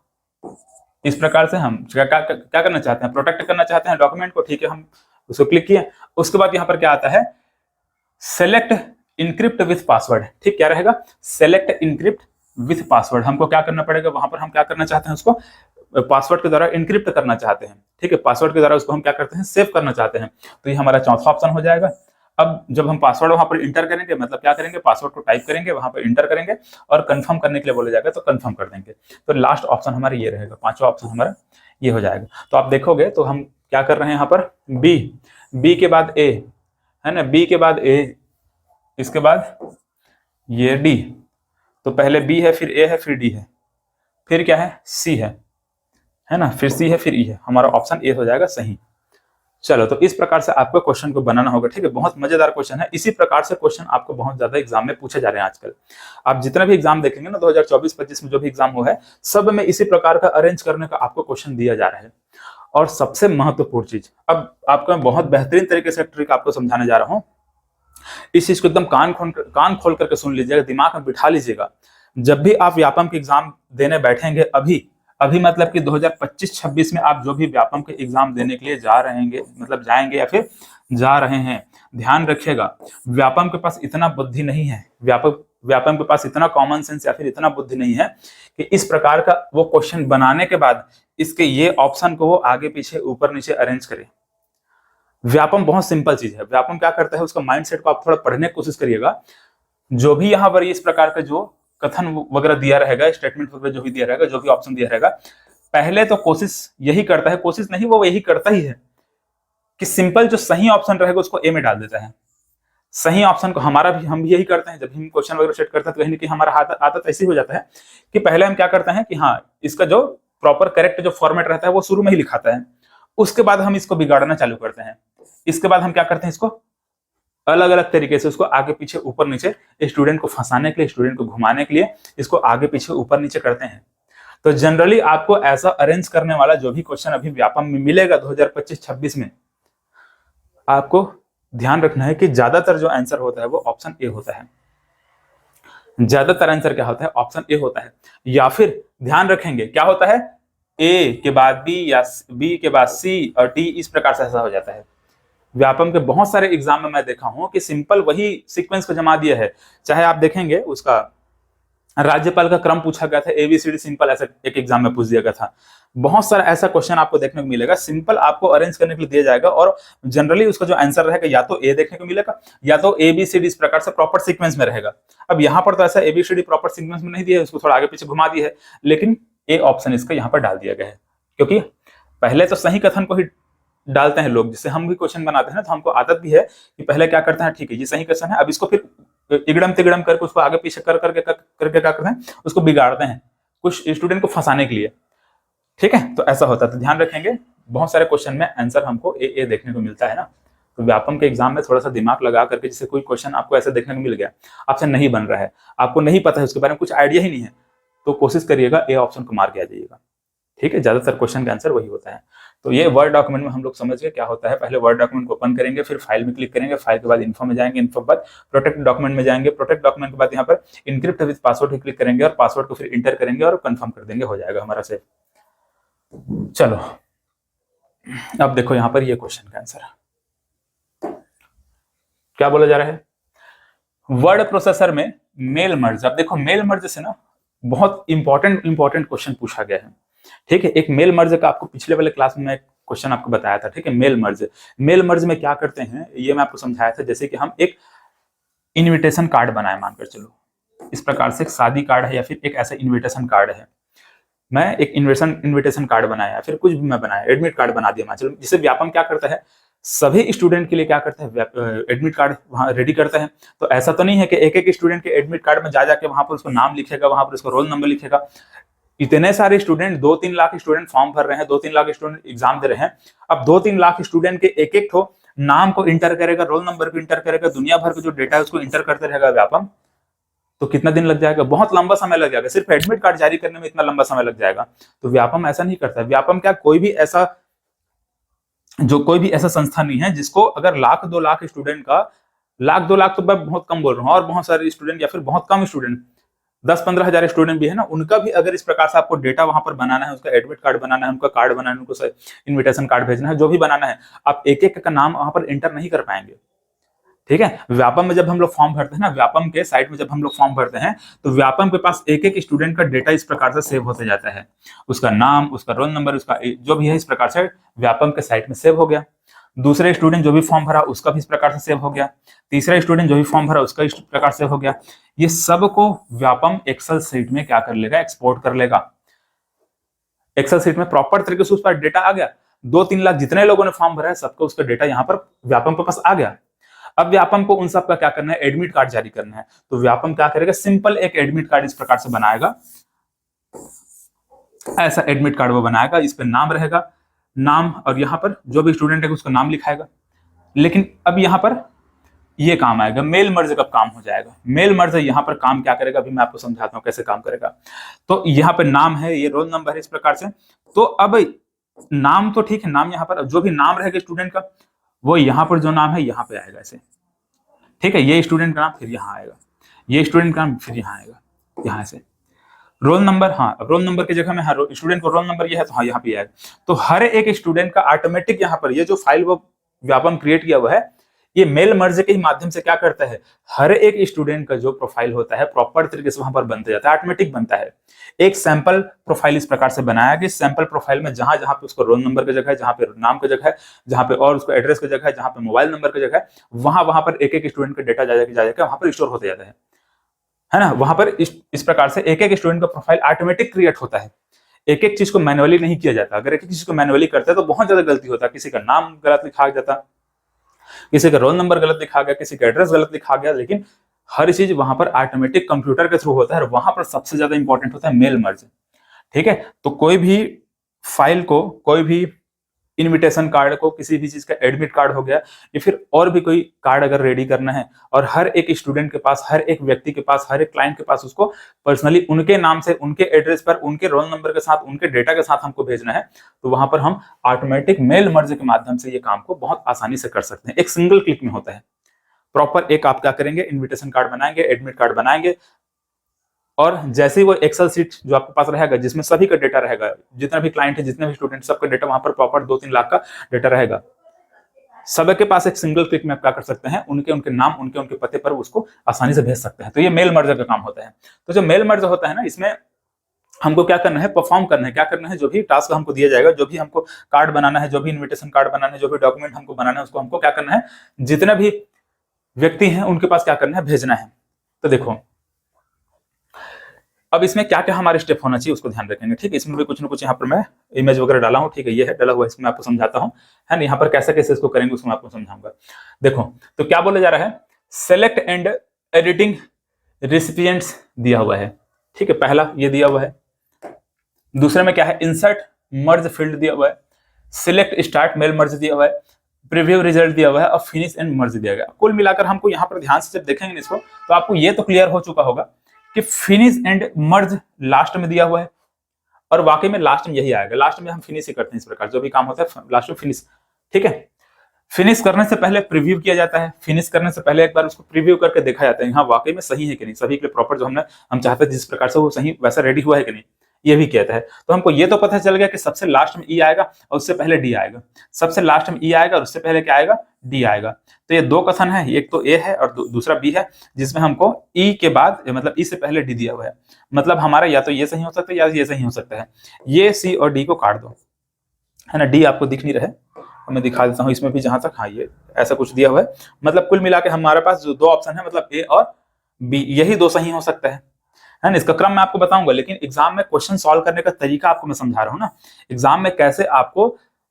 इस प्रकार से हम क्या करना चाहते हैं, प्रोटेक्ट करना चाहते हैं डॉक्यूमेंट को। ठीक है, हम उसको क्लिक किए। उसके बाद यहाँ पर क्या आता है, सेलेक्ट इनक्रिप्ट विथ पासवर्ड। ठीक, क्या रहेगा, सेलेक्ट इनक्रिप्ट विथ पासवर्ड। हमको क्या करना पड़ेगा, वहां पर हम क्या करना चाहते हैं, उसको पासवर्ड के द्वारा इनक्रिप्ट करना चाहते हैं। ठीक है, पासवर्ड के द्वारा उसको हम क्या करते हैं, सेव करना चाहते हैं। तो ये हमारा चौथा ऑप्शन हो जाएगा। अब जब हम पासवर्ड वहां पर इंटर करेंगे, मतलब क्या करेंगे, पासवर्ड को टाइप करेंगे, वहां पर इंटर करेंगे और कंफर्म करने के लिए बोला जाएगा तो कंफर्म कर देंगे। तो लास्ट ऑप्शन हमारा ये रहेगा, पांचवा ऑप्शन हमारा ये हो जाएगा। तो आप देखोगे तो हम क्या कर रहे हैं यहाँ पर, बी के बाद ए, है ना, बी के बाद ए, इसके बाद ये डी। तो पहले बी है, फिर ए है, फिर डी है, फिर क्या है, सी है ना, फिर सी है, फिर ई है। हमारा ऑप्शन ए हो जाएगा सही। चलो, तो इस प्रकार से आपको क्वेश्चन को बनाना होगा। ठीक है, बहुत मजेदार क्वेश्चन है। इसी प्रकार से क्वेश्चन आपको बहुत ज्यादा एग्जाम में पूछे जा रहे हैं आजकल। आप जितना भी एग्जाम देखेंगे ना 2024-25 में जो भी एग्जाम हुआ है, सब में इसी प्रकार का अरेंज करने का आपको क्वेश्चन दिया जा रहा है। और सबसे महत्वपूर्ण चीज, अब आपको बहुत बेहतरीन तरीके से ट्रिक आपको समझाने जा रहा हूं। इस चीज को एकदम कान खोल करके सुन लीजिएगा, दिमाग में बिठा लीजिएगा। जब भी आप व्यापम के एग्जाम देने बैठेंगे, अभी मतलब कि 2025-26 में आप जो भी व्यापम के एग्जाम देने के लिए जा रहेंगे, मतलब जाएंगे या फिर जा रहे हैं, ध्यान रखिएगा, व्यापम के पास इतना बुद्धि नहीं है, व्यापम के पास इतना कॉमन सेंस या फिर इतना बुद्धि नहीं है कि इस प्रकार का वो क्वेश्चन बनाने के बाद इसके ये ऑप्शन को वो आगे पीछे ऊपर नीचे अरेंज करे। व्यापम बहुत सिंपल चीज है। व्यापम क्या करता है, उसका माइंडसेट को आप थोड़ा पढ़ने की कोशिश करिएगा। जो भी यहाँ पर इस प्रकार का जो कथन वगैरह दिया रहेगा, स्टेटमेंट वगैरह जो भी दिया रहेगा, जो भी ऑप्शन दिया रहेगा, पहले तो कोशिश यही करता है, कोशिश नहीं वो यही करता ही है कि सिंपल जो सही ऑप्शन रहेगा उसको ए में डाल देता है। सही ऑप्शन को हम भी यही करते हैं। जब हम क्वेश्चन वगैरह सेट करते हैं तो कहीं ना कहीं हमारा आदत ऐसी हो जाता है कि पहले हम क्या करते हैं कि हाँ, इसका जो प्रॉपर करेक्ट जो फॉर्मेट रहता है वो शुरू में ही लिखाता है। उसके बाद हम इसको बिगाड़ना चालू करते हैं। इसके बाद हम क्या करते हैं, इसको अलग अलग तरीके से उसको आगे पीछे ऊपर नीचे, स्टूडेंट को फंसाने के लिए, स्टूडेंट को घुमाने के लिए इसको आगे पीछे ऊपर नीचे करते हैं। तो जनरली आपको ऐसा अरेंज करने वाला जो भी क्वेश्चन अभी व्यापम में मिलेगा 2025-26 में, आपको ध्यान रखना है कि ज्यादातर जो आंसर होता है वो ऑप्शन ए होता है। ज्यादातर आंसर क्या होता है, ऑप्शन ए होता है। या फिर ध्यान रखेंगे क्या होता है, ए के बाद बी या बी के बाद सी और डी, इस प्रकार से ऐसा हो जाता है। व्यापम के बहुत सारे एग्जाम में मैं देखा हूं कि सिंपल वही सीक्वेंस को जमा दिया है। चाहे आप देखेंगे उसका राज्यपाल का क्रम पूछा गया था, एबीसीडी सिंपल, ऐसा एक एग्जाम में पूछ दिया गया था। बहुत सारा ऐसा क्वेश्चन आपको देखने को मिलेगा, सिंपल आपको अरेंज करने के लिए दिया जाएगा और जनरली उसका जो आंसर रहेगा या तो ए देखने को मिलेगा या तो एबीसीडी इस प्रकार से प्रॉपर सीक्वेंस में रहेगा। अब यहाँ पर तो ऐसा एबीसीडी प्रॉपर सीक्वेंस में नहीं दिया है, उसको थोड़ा आगे पीछे घुमा दिया है, लेकिन ए ऑप्शन इसका यहाँ पर डाल दिया गया है। क्योंकि पहले तो सही कथन को ही डालते हैं लोग, जिससे हम भी क्वेश्चन बनाते हैं ना, तो हमको आदत भी है कि पहले क्या करते हैं, ठीक है ये सही क्वेश्चन है, अब इसको फिर इगड़म तिगड़म करके उसको आगे पीछे करके क्या करते हैं, उसको बिगाड़ते हैं कुछ स्टूडेंट को फंसाने के लिए। ठीक है, तो ऐसा होता है। तो ध्यान रखेंगे, बहुत सारे क्वेश्चन में आंसर हमको ए देखने को मिलता है ना। तो व्यापम के एग्जाम में थोड़ा सा दिमाग लगा करके, जैसे कोई क्वेश्चन आपको ऐसे देखने को मिल गया, आपसे नहीं बन रहा है, आपको नहीं पता है, उसके बारे में कुछ आइडिया ही नहीं है, तो कोशिश करिएगा ए ऑप्शन को मार के आ जाइएगा। ठीक है, ज्यादातर क्वेश्चन का आंसर वही होता है। तो ये वर्ड डॉक्यूमेंट में हम लोग समझ गए क्या होता है। पहले वर्ड डॉक्यूमेंट को ओपन करेंगे, फिर फाइल में क्लिक करेंगे, फाइल के बाद इन्फो में जाएंगे, इन्फो के बाद प्रोटेक्ट डॉक्यूमेंट में जाएंगे, प्रोटेक्ट डॉक्यूमेंट के बाद यहाँ पर इनक्रिप्ट विद पासवर्ड पे क्लिक करेंगे और पासवर्ड को फिर इंटर करेंगे और कंफर्म कर देंगे, हो जाएगा हमारा सेव। चलो अब देखो यहाँ पर ये क्वेश्चन का आंसर क्या बोला जा रहा है। वर्ड प्रोसेसर में मेल मर्ज। अब देखो मेल मर्ज से ना बहुत इंपॉर्टेंट क्वेश्चन पूछा गया है, ठीक है। एक मेल मर्ज का आपको पिछले वाले क्लास में क्वेश्चन आपको बताया था, ठीक है। मेल मर्ज में क्या करते हैं ये मैं आपको समझाया था। जैसे कि हम एक इनविटेशन कार्ड बनाए, मानकर चलो इस प्रकार से एक शादी कार्ड है या फिर एक ऐसा इनविटेशन कार्ड है, मैं एक इनविटेशन कार्ड बनाया, फिर कुछ भी मैं बनाया, एडमिट कार्ड बना दिया, मान चलो। जिसे व्यापम क्या करता है, सभी स्टूडेंट के लिए क्या करता है, एडमिट कार्ड वहां रेडी करता है। तो ऐसा तो नहीं है कि एक एक स्टूडेंट के एडमिट कार्ड में जा जाके वहां पर उसको नाम लिखेगा, वहां पर उसको रोल नंबर लिखेगा। इतने सारे स्टूडेंट, 2-3 लाख स्टूडेंट फॉर्म भर रहे हैं, 2-3 लाख स्टूडेंट एग्जाम दे रहे हैं। अब 2-3 लाख स्टूडेंट के एक एक ठो नाम को इंटर करेगा, रोल नंबर को इंटर करेगा, दुनिया भर का जो डेटा है उसको इंटर करते रहेगा व्यापम, तो कितना दिन लग जाएगा, बहुत लंबा समय लग जाएगा। सिर्फ एडमिट कार्ड जारी करने में इतना लंबा समय लग जाएगा। तो व्यापम ऐसा नहीं करता। व्यापम क्या, कोई भी ऐसा संस्था नहीं है जिसको अगर 1-2 लाख स्टूडेंट का, 1-2 लाख तो मैं बहुत कम बोल रहा हूँ, और बहुत सारे स्टूडेंट या फिर बहुत कम स्टूडेंट, 10-15 हजार स्टूडेंट भी है ना, उनका भी अगर इस प्रकार से आपको डेटा वहां पर बनाना है, उसका एडमिट कार्ड बनाना है, उनका कार्ड बनाना है, उनको इनविटेशन कार्ड भेजना है, जो भी बनाना है, आप एक एक का नाम वहां पर एंटर नहीं कर पाएंगे, ठीक है। व्यापम में जब हम लोग फॉर्म भरते हैं ना, व्यापम के साइट में जब हम लोग फॉर्म भरते हैं, तो व्यापम के पास एक एक स्टूडेंट का डेटा इस प्रकार से सेव होते जाता है। उसका नाम, उसका रोल नंबर, उसका जो भी है इस प्रकार से व्यापम के साइट में सेव हो गया। दूसरे स्टूडेंट जो भी फॉर्म भरा उसका भी इस प्रकार से सेव हो गया। तीसरा स्टूडेंट जो भी फॉर्म भरा उसका इस प्रकार से हो गया। ये सब को व्यापम एक्सेल शीट में क्या कर लेगा, एक्सपोर्ट कर लेगा। एक्सेल शीट में प्रॉपर तरीके से उस पर डेटा आ गया। 2-3 लाख जितने लोगों ने फॉर्म भरा है सबका उसका डेटा यहाँ पर व्यापम के पास आ गया। अब व्यापम को उन सब का क्या करना है, एडमिट कार्ड जारी करना है। तो व्यापम क्या करेगा, सिंपल एक एडमिट कार्ड इस प्रकार से बनाएगा, ऐसा एडमिट कार्ड वो बनाएगा, इस पे नाम रहेगा, नाम, और यहाँ पर जो भी स्टूडेंट है उसका नाम लिखाएगा। लेकिन अब यहाँ पर ये काम आएगा, मेल मर्ज कब काम हो जाएगा। मेल मर्ज यहाँ पर काम क्या करेगा, अभी मैं आपको समझाता हूँ कैसे काम करेगा। तो यहाँ पर नाम है, ये रोल नंबर है, इस प्रकार से। तो अब नाम तो ठीक है, नाम यहाँ पर जो भी नाम रहेगा स्टूडेंट का, वो यहाँ पर जो नाम है यहाँ पे आएगा ऐसे, ठीक है। ये स्टूडेंट का नाम फिर यहाँ आएगा, ये स्टूडेंट का नाम फिर यहाँ आएगा, यहाँ से। रोल नंबर, हाँ, अब रोल नंबर की जगह में, हाँ, स्टूडेंट को रोल नंबर ये है तो हाँ यहाँ पे आएगा। तो हर एक स्टूडेंट का ऑटोमेटिक यहाँ पर ये जो फाइल वो व्यापम क्रिएट किया हुआ है, ये मेल मर्ज के ही माध्यम से क्या करता है, हर एक स्टूडेंट का जो प्रोफाइल होता है प्रॉपर तरीके से वहां पर बनते जाता है, ऑटोमेटिक बनता है। एक सैंपल प्रोफाइल इस प्रकार से बनाया कि सैंपल प्रोफाइल में जहां जहां पे उसको रोल नंबर की जगह है, जहां पे नाम की जगह है, जहां पे और उसको एड्रेस की जगह है, जहां पे मोबाइल नंबर की जगह है, वहां पर एक एक स्टूडेंट का डेटा जा जाकर वहां पर स्टोर होते जाता है ना। वहां पर इस प्रकार से एक एक स्टूडेंट का प्रोफाइल ऑटोमेटिक क्रिएट होता है। एक एक चीज को मैनुअली नहीं किया जाता। अगर एक एक चीज को मैनुअली करते हैं तो बहुत ज्यादा गलती होता है। किसी का नाम गलत लिखा जाता, किसी का रोल नंबर गलत लिखा गया, किसी का एड्रेस गलत लिखा गया, लेकिन हर चीज वहां पर ऑटोमेटिक कंप्यूटर के थ्रू होता है। और वहां पर सबसे ज्यादा इंपॉर्टेंट होता है मेल मर्ज, ठीक है। तो कोई भी फाइल को, कोई भी इनविटेशन कार्ड को, किसी भी चीज का एडमिट कार्ड हो गया या फिर और भी कोई कार्ड अगर रेडी करना है, और हर एक स्टूडेंट के पास, हर एक व्यक्ति के पास, हर एक क्लाइंट के पास उसको पर्सनली उनके नाम से, उनके एड्रेस पर, उनके रोल नंबर के साथ, उनके डेटा के साथ हमको भेजना है, तो वहां पर हम ऑटोमेटिक मेल मर्ज के माध्यम से ये काम को बहुत आसानी से कर सकते हैं। एक सिंगल क्लिक में होता है। प्रॉपर एक आप क्या करेंगे, इनविटेशन कार्ड बनाएंगे, एडमिट कार्ड बनाएंगे, और जैसे ही वो एक्सेल शीट जो आपके पास रहेगा जिसमें सभी का डेटा रहेगा, जितना भी क्लाइंट है, जितने भी स्टूडेंट, सबका डेटा वहां पर प्रॉपर 2-3 लाख का डेटा रहेगा, सबके पास एक सिंगल क्लिक में आप क्या कर सकते हैं, उनके नाम, उनके पते पर उसको आसानी से भेज सकते हैं। तो ये मेल मर्ज का काम होता है। तो जो मेल मर्ज होता है ना, इसमें हमको क्या करना है, परफॉर्म करना है। क्या करना है, जो भी टास्क हमको दिया जाएगा, जो भी हमको कार्ड बनाना है, जो भी इन्विटेशन कार्ड बनाना है, जो भी डॉक्यूमेंट हमको बनाना है, उसको हमको क्या करना है, जितने भी व्यक्ति हैं उनके पास क्या करना है, भेजना है। तो देखो अब इसमें क्या क्या हमारे स्टेप होना चाहिए उसको ध्यान रखेंगे, ठीक है। इसमें भी कुछ ना कुछ यहाँ पर मैं इमेज वगैरह डाला हूँ, ठीक है, ये है डाला हुआ, इसमें आपको समझाता हूँ, है ना। यहाँ पर कैसे कैसे इसको करेंगे उसको मैं आपको समझाऊंगा। देखो तो क्या बोला जा रहा है, सेलेक्ट एंड एडिटिंग रेसिपिएंट्स दिया हुआ है, ठीक है, पहला ये दिया हुआ है। दूसरे में क्या है, इंसर्ट मर्ज फील्ड दिया हुआ है, सिलेक्ट स्टार्ट मेल मर्ज दिया हुआ है, प्रीव्यू रिजल्ट दिया हुआ है, और फिनिश एंड मर्ज दिया गया। कुल मिलाकर हमको यहाँ पर ध्यान से जब देखेंगे इसको तो आपको ये तो क्लियर हो चुका होगा कि फिनिश एंड मर्ज लास्ट में दिया हुआ है, और वाकई में लास्ट में यही आएगा। लास्ट में हम फिनिश ही करते हैं, इस प्रकार जो भी काम होता है लास्ट में फिनिश। ठीक है, फिनिश करने से पहले प्रीव्यू किया जाता है। फिनिश करने से पहले एक बार उसको प्रीव्यू करके देखा जाता है हाँ वाकई में सही है कि नहीं, सभी के लिए प्रॉपर जो हम चाहते हैं जिस प्रकार से वो सही वैसा रेडी हुआ है कि नहीं, ये भी कहता है। तो हमको ये तो पता चल गया कि सबसे लास्ट में ई आएगा और उससे पहले डी आएगा, सबसे लास्ट में ई आएगा और उससे पहले क्या आएगा, डी आएगा। तो ये दो कथन है, एक तो ए है और दूसरा बी है, जिसमें हमको ई के बाद मतलब ई से पहले डी दिया हुआ है। मतलब हमारा या तो ये सही हो सकता है या ये सही हो सकता है। ये सी और डी को काट दो, है ना। डी आपको दिख नहीं रहा है, मैं दिखा देता हूँ इसमें भी जहां तक, हाँ ये ऐसा कुछ दिया हुआ है। मतलब कुल मिला के हमारे पास जो दो ऑप्शन है, मतलब ए और बी, यही दो सही हो सकता है ना। इसका क्रम मैं आपको बताऊंगा, लेकिन एग्जाम में क्वेश्चन सॉल्व करने का तरीका आपको मैं समझा रहा हूँ ना। एग्जाम में कैसे आपको,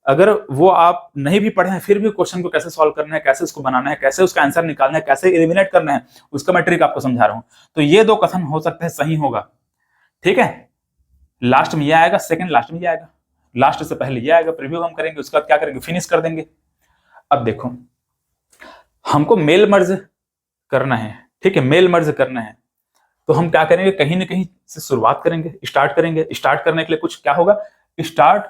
अगर वो आप नहीं भी पढ़े हैं फिर भी क्वेश्चन को कैसे सॉल्व करना है, कैसे उसको बनाना है, कैसे उसका आंसर निकालना है, कैसे एलिमिनेट करना है, उसका मैं ट्रिक आपको समझा रहा हूँ। तो ये दो कथन हो सकते हैं सही होगा, ठीक है। लास्ट में ये आएगा, सेकंड लास्ट में ये आएगा, लास्ट से पहले ये आएगा। प्रीव्यू हम करेंगे, उसके बाद क्या करेंगे, फिनिश कर देंगे। अब देखो हमको मेल मर्ज करना है, ठीक है, मेल मर्ज करना है। तो हम क्या करेंगे, कहीं ना कहीं से शुरुआत करेंगे, स्टार्ट करेंगे। स्टार्ट करने के लिए कुछ क्या होगा, start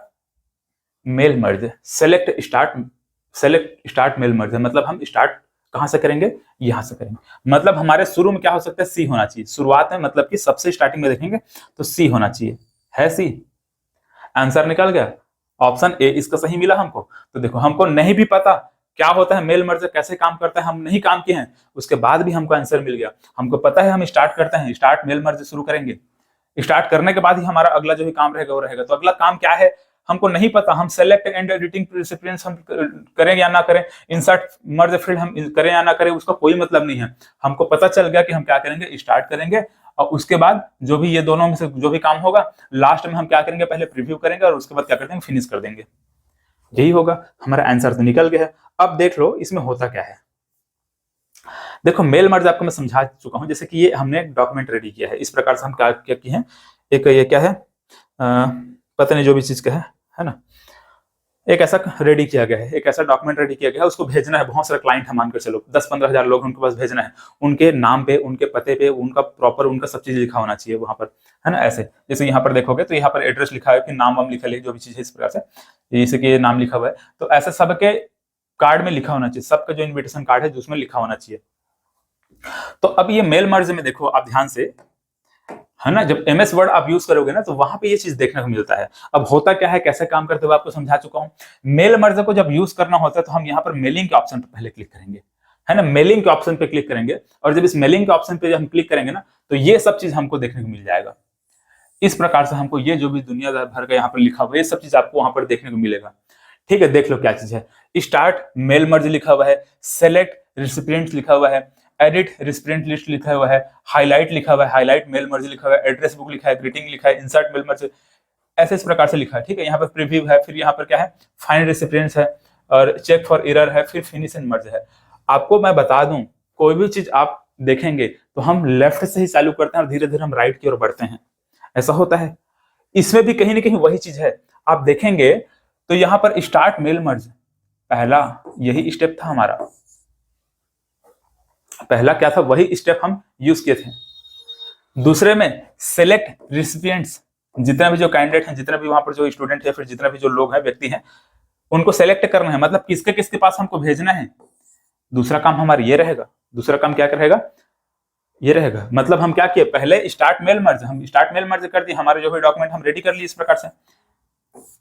mail merge, select start mail merge. मतलब हम स्टार्ट कहां से करेंगे, यहां से करेंगे। मतलब हमारे शुरू में क्या हो सकता है, सी होना चाहिए शुरुआत में, मतलब कि सबसे स्टार्टिंग में देखेंगे तो सी होना चाहिए, है सी। आंसर निकल गया, ऑप्शन ए इसका सही मिला हमको। तो देखो हमको नहीं भी पता क्या होता है मेल मर्ज, कैसे काम करता है, हम नहीं काम किए हैं, उसके बाद भी हमको आंसर मिल गया। हमको पता है, हम स्टार्ट करते हैं, स्टार्ट मेल मर्ज शुरू करेंगे। स्टार्ट करने के बाद ही हमारा अगला जो भी काम रहेगा वो रहेगा। तो अगला काम क्या है हमको नहीं पता, हम सेलेक्ट एंड एडिटिंग रेसिपिएंट्स हम करें या ना करें, इंसर्ट मर्ज फील्ड हम करें या ना करें, उसका कोई मतलब नहीं है। हमको पता चल गया कि हम क्या करेंगे, स्टार्ट करेंगे और उसके बाद जो भी ये दोनों में से जो भी काम होगा लास्ट में हम क्या करेंगे, पहले प्रीव्यू करेंगे और उसके बाद क्या कर देंगे, फिनिश कर देंगे। यही होगा, हमारा आंसर तो निकल गया है। अब देख लो इसमें होता क्या है। देखो मेल मर्ज आपको मैं समझा चुका हूं, जैसे कि ये हमने एक डॉक्यूमेंट रेडी किया है, इस प्रकार से हम क्या क्या किए हैं, एक ये क्या है पता नहीं जो भी चीज का है ना, एक ऐसा रेडी किया गया है, एक ऐसा डॉक्यूमेंट रेडी किया गया है, उसको भेजना है। बहुत सारे क्लाइंट है, मानकर चलो 10-15 हजार लोग उनके पास भेजना है, उनके नाम पे, उनके पते पे, उनका प्रॉपर उनका सब चीज लिखा होना चाहिए वहां पर, है ना। ऐसे जैसे यहाँ पर देखोगे तो यहाँ पर एड्रेस लिखा है, फिर नाम वाम लिखा है, जो भी चीज है इस प्रकार से, जैसे कि नाम लिखा हुआ है, तो ऐसे सबके कार्ड में लिखा होना चाहिए, सबका जो इन्विटेशन कार्ड है उसमें लिखा होना चाहिए। तो अब ये मेल मर्ज में देखो आप ध्यान से, है ना, जब एमएस वर्ड आप यूज करोगे ना तो वहां पे ये चीज देखने को मिलता है। अब होता क्या है, कैसे काम करते हुए आपको समझा चुका हूं। मेल मर्ज को जब यूज करना होता है तो हम यहाँ पर मेलिंग के ऑप्शन पर पहले क्लिक करेंगे, है ना, मेलिंग के ऑप्शन पे क्लिक करेंगे। और जब इस मेलिंग के ऑप्शन पे जब हम क्लिक करेंगे ना तो ये सब चीज हमको देखने को मिल जाएगा। इस प्रकार से हमको ये जो भी दुनिया भर का यहाँ पर लिखा हुआ है ये सब चीज आपको वहां पर देखने को मिलेगा। ठीक है, देख लो क्या चीज है, स्टार्ट मेल मर्ज लिखा हुआ है, सेलेक्ट रेसिपिएंट्स लिखा हुआ है, एडिट रेसिपिएंट लिस्ट लिखा हुआ है, हाईलाइट लिखा हुआ है, हाईलाइट मेल मर्ज लिखा हुआ है, एड्रेस बुक लिखा है, ग्रीटिंग लिखा है, इंसर्ट मेल मर्ज, ऐसे इस प्रकार से लिखा है। ठीक है, यहाँ पर प्रीव्यू है, फिर यहाँ पर क्या है, फाइंड रेसिपिएंट्स है और चेक फॉर एरर है, फिर फिनिश एंड मर्ज है। आपको मैं बता दूं, कोई भी चीज आप देखेंगे तो हम लेफ्ट से ही चालू करते हैं और धीरे धीरे हम राइट की ओर बढ़ते हैं, ऐसा होता है। इसमें भी कहीं ना कहीं वही चीज है। आप देखेंगे तो यहाँ पर स्टार्ट मेल मर्ज, पहला यही स्टेप था हमारा, पहला क्या था, वही स्टेप हम यूज किए थे। दूसरे में सेलेक्ट रेसिपिएंट्स, जितना भी जो कैंडिडेट हैं, जितना भी वहां पर जो स्टूडेंट है, फिर जितना भी जो लोग हैं, व्यक्ति हैं, उनको सेलेक्ट करना है, मतलब किसके किसके पास हमको भेजना है। दूसरा काम हमारा ये रहेगा, दूसरा काम क्या रहेगा, ये रहेगा। मतलब हम क्या किए, पहले स्टार्ट मेल मर्ज, हम स्टार्ट मेल मर्ज कर दिए, हमारे जो भी डॉक्यूमेंट हम रेडी कर लिए। इस प्रकार से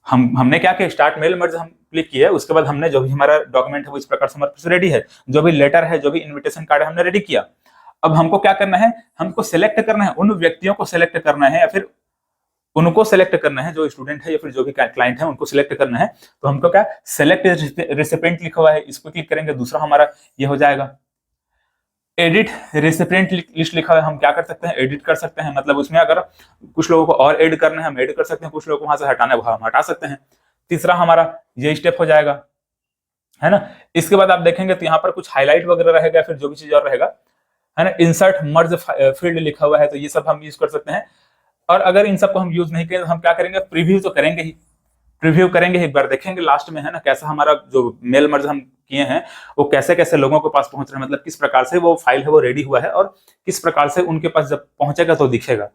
हमने क्या किया, स्टार्ट मेल मर्ज हम क्लिक किया, उसके बाद हमने जो भी हमारा डॉक्यूमेंट है वो इस प्रकार से हमारे पास रेडी है, जो भी लेटर है, जो भी इनविटेशन कार्ड है, हमने रेडी किया। अब हमको क्या करना है, हमको सिलेक्ट करना है, उन व्यक्तियों को सिलेक्ट करना है या फिर उनको सिलेक्ट करना है, जो स्टूडेंट है या फिर जो भी क्लाइंट है उनको सिलेक्ट करना है। तो हमको क्या, सिलेक्ट रेसिपिएंट लिखा हुआ है, इसको क्लिक करेंगे, दूसरा हमारा ये हो जाएगा। एडिट रेसिपिएंट लिस्ट लिखा है, हम क्या कर सकते हैं, एडिट कर सकते हैं, मतलब उसमें अगर कुछ लोगों को और ऐड करना है हम ऐड कर सकते हैं, कुछ लोगों को वहां से हटाना है हम हटा सकते हैं। तीसरा हमारा ये स्टेप हो जाएगा, है ना। इसके बाद आप देखेंगे तो यहाँ पर कुछ हाईलाइट वगैरह रहेगा, फिर जो भी चीज और रहेगा, है ना। इंसर्ट मर्ज फील्ड लिखा हुआ है, तो ये सब हम यूज कर सकते हैं। और अगर इन सबको हम यूज नहीं करें तो हम क्या करेंगे, प्रीव्यू तो करेंगे ही, प्रीव्यू करेंगे, एक बार देखेंगे लास्ट में, है ना, कैसा हमारा जो मेल मर्ज हम किए हैं वो कैसे कैसे लोगों के पास पहुंच रहे हैं, मतलब किस प्रकार से वो फाइल है वो रेडी हुआ है और किस प्रकार से उनके पास जब पहुंचेगा तो दिखेगा,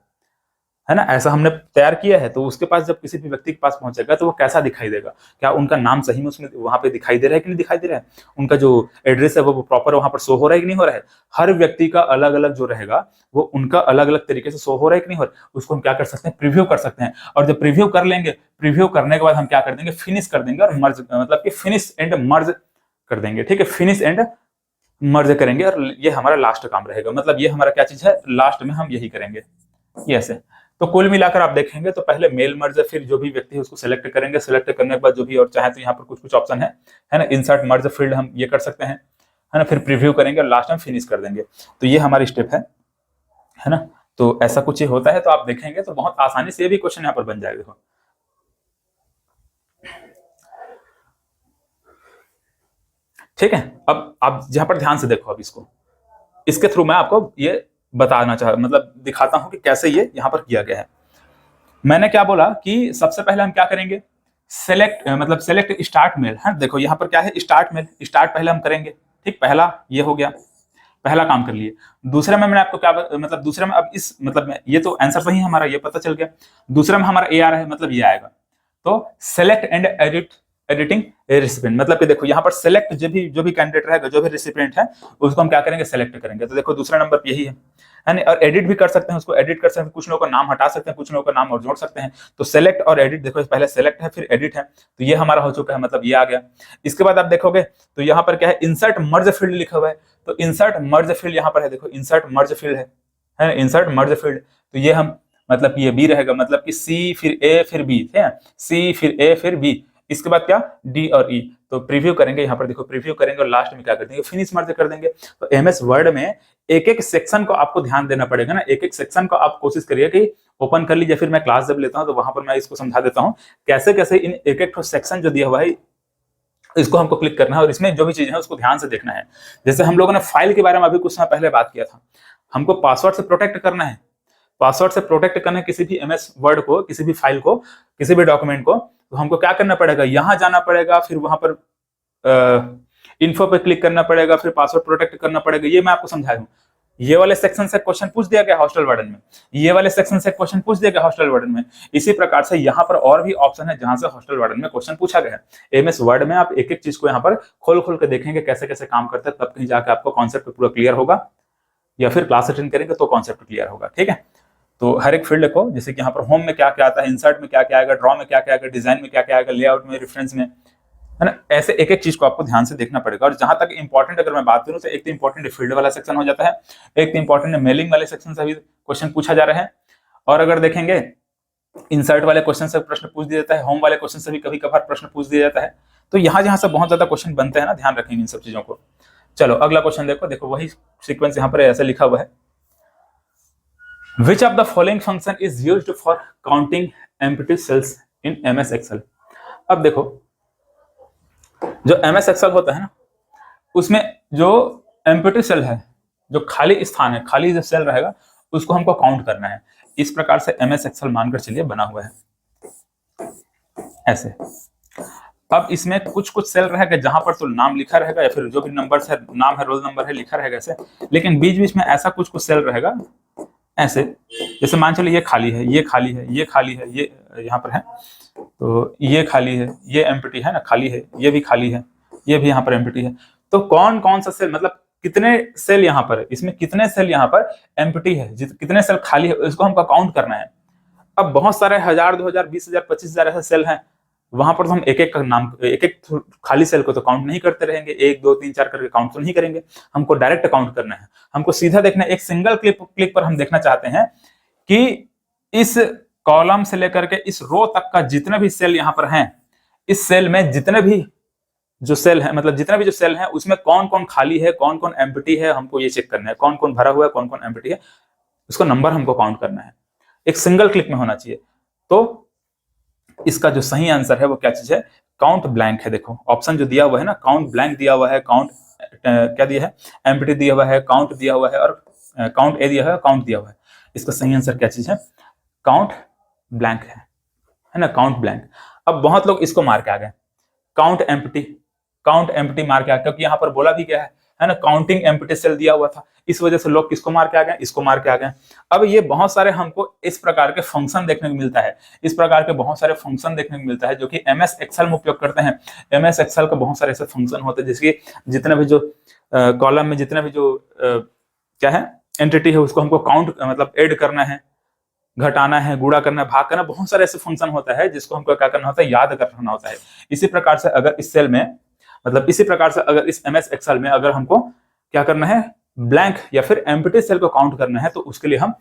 है ना, ऐसा हमने तैयार किया है। तो उसके पास जब किसी भी व्यक्ति के पास पहुंचेगा तो वो कैसा दिखाई देगा, क्या उनका नाम सही में उसमें वहां पे दिखाई दे रहा है कि नहीं दिखाई दे रहा है, उनका जो एड्रेस है वो प्रॉपर वहां पर शो हो रहा है कि नहीं हो रहा है। हर व्यक्ति का अलग अलग जो रहेगा वो उनका अलग अलग तरीके से शो हो रहा है कि नहीं हो रहा है, उसको हम क्या कर सकते हैं, प्रीव्यू कर सकते हैं। और जब प्रीव्यू कर लेंगे, प्रीव्यू करने के बाद हम क्या कर देंगे, फिनिश कर देंगे और मर्ज, मतलब कि फिनिश एंड मर्ज कर देंगे। ठीक है, फिनिश एंड मर्ज करेंगे और ये हमारा लास्ट काम रहेगा। मतलब ये हमारा क्या चीज है, लास्ट में हम यही करेंगे, ये ऐसे। तो कुल मिलाकर आप देखेंगे तो पहले मेल मर्ज, फिर जो भी व्यक्ति है उसको सिलेक्ट करेंगे, सिलेक्ट करने के बाद जो भी, और चाहे तो यहाँ पर कुछ कुछ ऑप्शन है ना, इंसर्ट मर्ज फील्ड हम ये कर सकते हैं, है ना, फिर प्रीव्यू करेंगे और लास्ट में फिनिश कर देंगे। तो ये हमारी स्टेप है ना। तो ऐसा कुछ ही होता है। तो आप देखेंगे तो बहुत आसानी से ये भी क्वेश्चन यहाँ पर बन जाएगा। देखो ठीक है, अब आप जहां पर ध्यान से देखो, अब इसके थ्रू मैं आपको ये बताना चाह, मतलब दिखाता हूं कि कैसे ये यहां पर किया गया है। मैंने क्या बोला कि सबसे पहले हम क्या करेंगे, सेलेक्ट, मतलब सेलेक्ट स्टार्ट मेल है। देखो यहाँ पर क्या है, स्टार्ट मेल, स्टार्ट पहले हम करेंगे। ठीक, पहला ये हो गया, पहला काम कर लिए। दूसरे में मैंने आपको क्या, मतलब दूसरे में अब इस, मतलब ये तो आंसर सही है हमारा, ये पता चल गया। दूसरे में हमारा ए आ रहा है, मतलब ये आएगा। तो सेलेक्ट एंड एडिटिंग रेसिपिएंट, मतलब कि देखो यहाँ पर सेलेक्ट जो भी कैंडिडेट रहेगा, जो भी रेसिपिएंट है उसको हम क्या करेंगे, सेलेक्ट करेंगे। तो देखो दूसरा नंबर यही है ना। और एडिट भी कर सकते हैं, उसको एडिट कर सकते हैं, कुछ लोगों का नाम हटा सकते हैं, कुछ लोगों का नाम और जोड़ सकते हैं। तो सेलेक्ट और एडिट, देखो पहले सेलेक्ट है फिर एडिट है, तो ये हमारा हो चुका है, मतलब ये आ गया। इसके बाद आप देखोगे तो यहाँ पर क्या है, इंसर्ट मर्ज फील्ड लिखा हुआ है। तो इंसर्ट मर्ज फील्ड यहाँ पर है, देखो इंसर्ट मर्ज फील्ड है ना, इंसर्ट मर्ज फील्ड। तो ये हम, मतलब ये बी रहेगा, मतलब कि सी फिर ए फिर बी, ठीक है, सी फिर ए फिर बी। इसके बाद क्या, डी और ई। तो प्रीव्यू करेंगे, यहाँ पर देखो प्रीव्यू करेंगे और लास्ट में क्या कर देंगे, फिनिश मर्ज कर देंगे। तो एमएस वर्ड में एक एक सेक्शन को आपको ध्यान देना पड़ेगा ना, एक एक सेक्शन को आप कोशिश करिए कि ओपन कर लीजिए। फिर मैं क्लास जब लेता हूँ तो वहां पर मैं इसको समझा देता हूँ कैसे कैसे इन एक एक सेक्शन जो दिया हुआ है इसको हमको क्लिक करना है और इसमें जो भी चीज है उसको ध्यान से देखना है। जैसे हम लोगों ने फाइल के बारे में अभी कुछ समय पहले बात किया था, हमको पासवर्ड से प्रोटेक्ट करना है। पासवर्ड से प्रोटेक्ट करना है किसी भी एमएस वर्ड को, किसी भी फाइल को, किसी भी डॉक्यूमेंट को, तो हमको क्या करना पड़ेगा, यहां जाना पड़ेगा, फिर वहां पर इन्फो पे क्लिक करना पड़ेगा, फिर पासवर्ड प्रोटेक्ट करना पड़ेगा। ये मैं आपको समझा दूं। ये वाले सेक्शन से क्वेश्चन पूछ दिया गया हॉस्टल वार्डन में, ये वाले सेक्शन से क्वेश्चन पूछ दिया गया हॉस्टल वार्डन में। इसी प्रकार से यहाँ पर और भी ऑप्शन है जहां से हॉस्टल वार्डन में क्वेश्चन पूछा गया है। एमएस वर्ड में आप एक एक चीज को यहाँ पर खोल खोल के देखेंगे कैसे कैसे काम करता है, तब कहीं जाकर आपको कॉन्सेप्ट पूरा क्लियर होगा, या फिर क्लास अटेंड करेंगे तो कॉन्सेप्ट क्लियर होगा। ठीक है, तो हर एक फील्ड को, जैसे कि यहाँ पर होम में क्या क्या आता है, इंसर्ट में क्या क्या आएगा, ड्रॉ में क्या क्या आएगा, डिजाइन में क्या क्या आएगा, लेआउट में, रेफरेंस में, है ना, ऐसे एक एक चीज को आपको ध्यान से देखना पड़ेगा। और जहां तक इंपॉर्टेंट अगर मैं बात करूं तो एक तो इंपॉर्टेंट फील्ड वाला सेक्शन हो जाता है, एक तो इंपॉर्टेंट मेलिंग वाले सेक्शन से भी क्वेश्चन पूछा जा रहा है। और अगर देखेंगे इंसर्ट वाले क्वेश्चन से प्रश्न पूछ दिया जाता है, होम वाले क्वेश्चन से भी कभी कभार प्रश्न पूछ दिया जाता है। तो यहाँ जहां से बहुत ज्यादा क्वेश्चन बनते हैं ना, ध्यान रखेंगे इन सब चीजों को। चलो अगला क्वेश्चन देखो, देखो वही सीक्वेंस यहाँ पर ऐसे लिखा हुआ है, Which of the following function is used for counting empty cells in MS Excel? अब देखो जो MS Excel होता है ना, उसमें जो एम्प्टी सेल है, जो खाली स्थान है, खाली जो सेल रहेगा उसको हमको काउंट करना है। इस प्रकार से MS Excel मानकर चलिए बना हुआ है ऐसे। अब इसमें कुछ कुछ सेल रहेगा जहां पर तो नाम लिखा रहेगा, या फिर जो भी नंबर है, नाम है, रोल नंबर है, लिखा रहेगा ऐसे। लेकिन बीच बीच में ऐसा कुछ कुछ सेल रहेगा ऐसे, जैसे मान चलिए ये खाली है, ये खाली है, ये खाली है, ये यहाँ पर है, तो ये खाली है, ये एम्प्टी है ना, खाली है, ये भी खाली है, ये भी यहाँ पर एम्प्टी है। तो कौन कौन सा सेल, मतलब कितने सेल यहाँ पर, इसमें कितने सेल यहाँ पर एम्प्टी है, कितने सेल खाली है, इसको हमको काउंट करना है। अब बहुत सारे 1000, 2000, 20000, 25000 ऐसे सेल हैं, वहां पर तो हम एक एक का नाम, एक एक खाली सेल को तो काउंट नहीं करते रहेंगे, 1 2 3 4 करके काउंट तो नहीं करेंगे, हमको डायरेक्ट काउंट करना है। हमको सीधा देखना है, एक सिंगल क्लिक पर हम देखना चाहते हैं कि इस कॉलम से लेकर के इस रो तक का जितने भी सेल यहाँ पर हैं, इस सेल में जितने भी जो सेल है, मतलब जितना भी जो सेल है उसमें कौन कौन खाली है, कौन कौन एम्प्टी है, हमको ये चेक करना है, कौन कौन भरा हुआ है, कौन कौन एम्प्टी है, उसको नंबर हमको काउंट करना है। एक सिंगल क्लिक में होना चाहिए। तो इसका जो सही आंसर है वो क्या चीज है, काउंट ब्लैंक है। देखो ऑप्शन जो दिया हुआ है ना, काउंट ब्लैंक दिया हुआ है, काउंट क्या दिया है, एम्प्टी दिया हुआ है, काउंट दिया हुआ है, और काउंट ए दिया है, काउंट दिया हुआ है। इसका सही आंसर क्या चीज है, काउंट ब्लैंक है ना, काउंट ब्लैंक। अब बहुत लोग इसको मार के आ गए, काउंट एम्प्टी, काउंट एम्प्टी मार के आ, क्योंकि यहाँ पर बोला भी गया है है ना, काउंटिंग एम्प्टी सेल दिया हुआ था, इस वजह से लोग किसको मार के आ गए, इसको मार के आ गए। अब ये बहुत सारे हमको इस प्रकार के फंक्शन देखने को मिलता है, इस प्रकार के बहुत सारे फंक्शन देखने को मिलता है जो कि एमएस एक्सेल में उपयोग करते हैं। एमएस एक्सेल का बहुत सारे ऐसे फंक्शन होते हैं जिसके जितने भी जो कॉलम में जितने भी जो क्या है एंटिटी है उसको हमको काउंट मतलब ऐड करना है, घटाना है, गुणा करना है, भाग करना, बहुत सारे ऐसे फंक्शन होता है जिसको हमको क्या करना होता है, याद करना होता है। इसी प्रकार से अगर इस सेल में मतलब इसी प्रकार से अगर इस एमएस एक्सेल में अगर हमको क्या करना है, ब्लैंक या फिर एम्प्टी सेल को काउंट करना है तो उसके लिए हम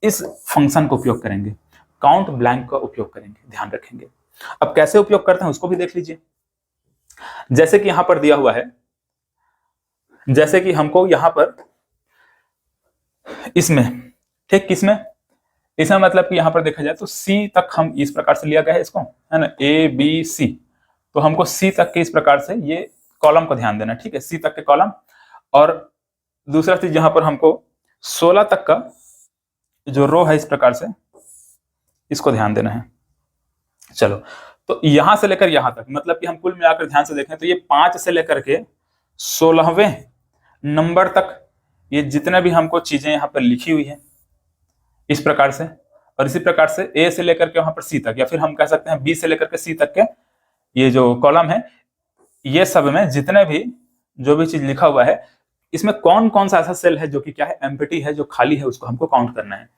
इस फंक्शन का उपयोग करेंगे, काउंट ब्लैंक का उपयोग करेंगे, ध्यान रखेंगे। अब कैसे उपयोग करते हैं उसको भी देख लीजिए। जैसे कि यहां पर दिया हुआ है, जैसे कि हमको यहां पर इसमें ठीक किसमें, इसमें मतलब कि यहां पर देखा जाए तो सी तक हम इस प्रकार से लिया गया है इसको, है ना, ए बी सी, तो हमको सी तक के इस प्रकार से ये कॉलम को ध्यान देना, ठीक है, सी तक के कॉलम। और दूसरा चीज यहां पर हमको 16 तक का जो रो है इस प्रकार से इसको ध्यान देना है। चलो, तो यहां से लेकर यहां तक मतलब कि हम कुल मिलाकर ध्यान से देखें तो ये 5 से लेकर के 16वें नंबर तक ये जितने भी हमको चीजें यहां पर लिखी हुई है इस प्रकार से, और इसी प्रकार से ए से लेकर के वहां पर सी तक, या फिर हम कह सकते हैं बी से लेकर के सी तक के ये जो कॉलम है, ये सब में जितने भी जो भी चीज लिखा हुआ है इसमें कौन कौन सा ऐसा सेल है जो कि क्या है, एम्प्टी है, जो खाली है, उसको हमको काउंट करना है।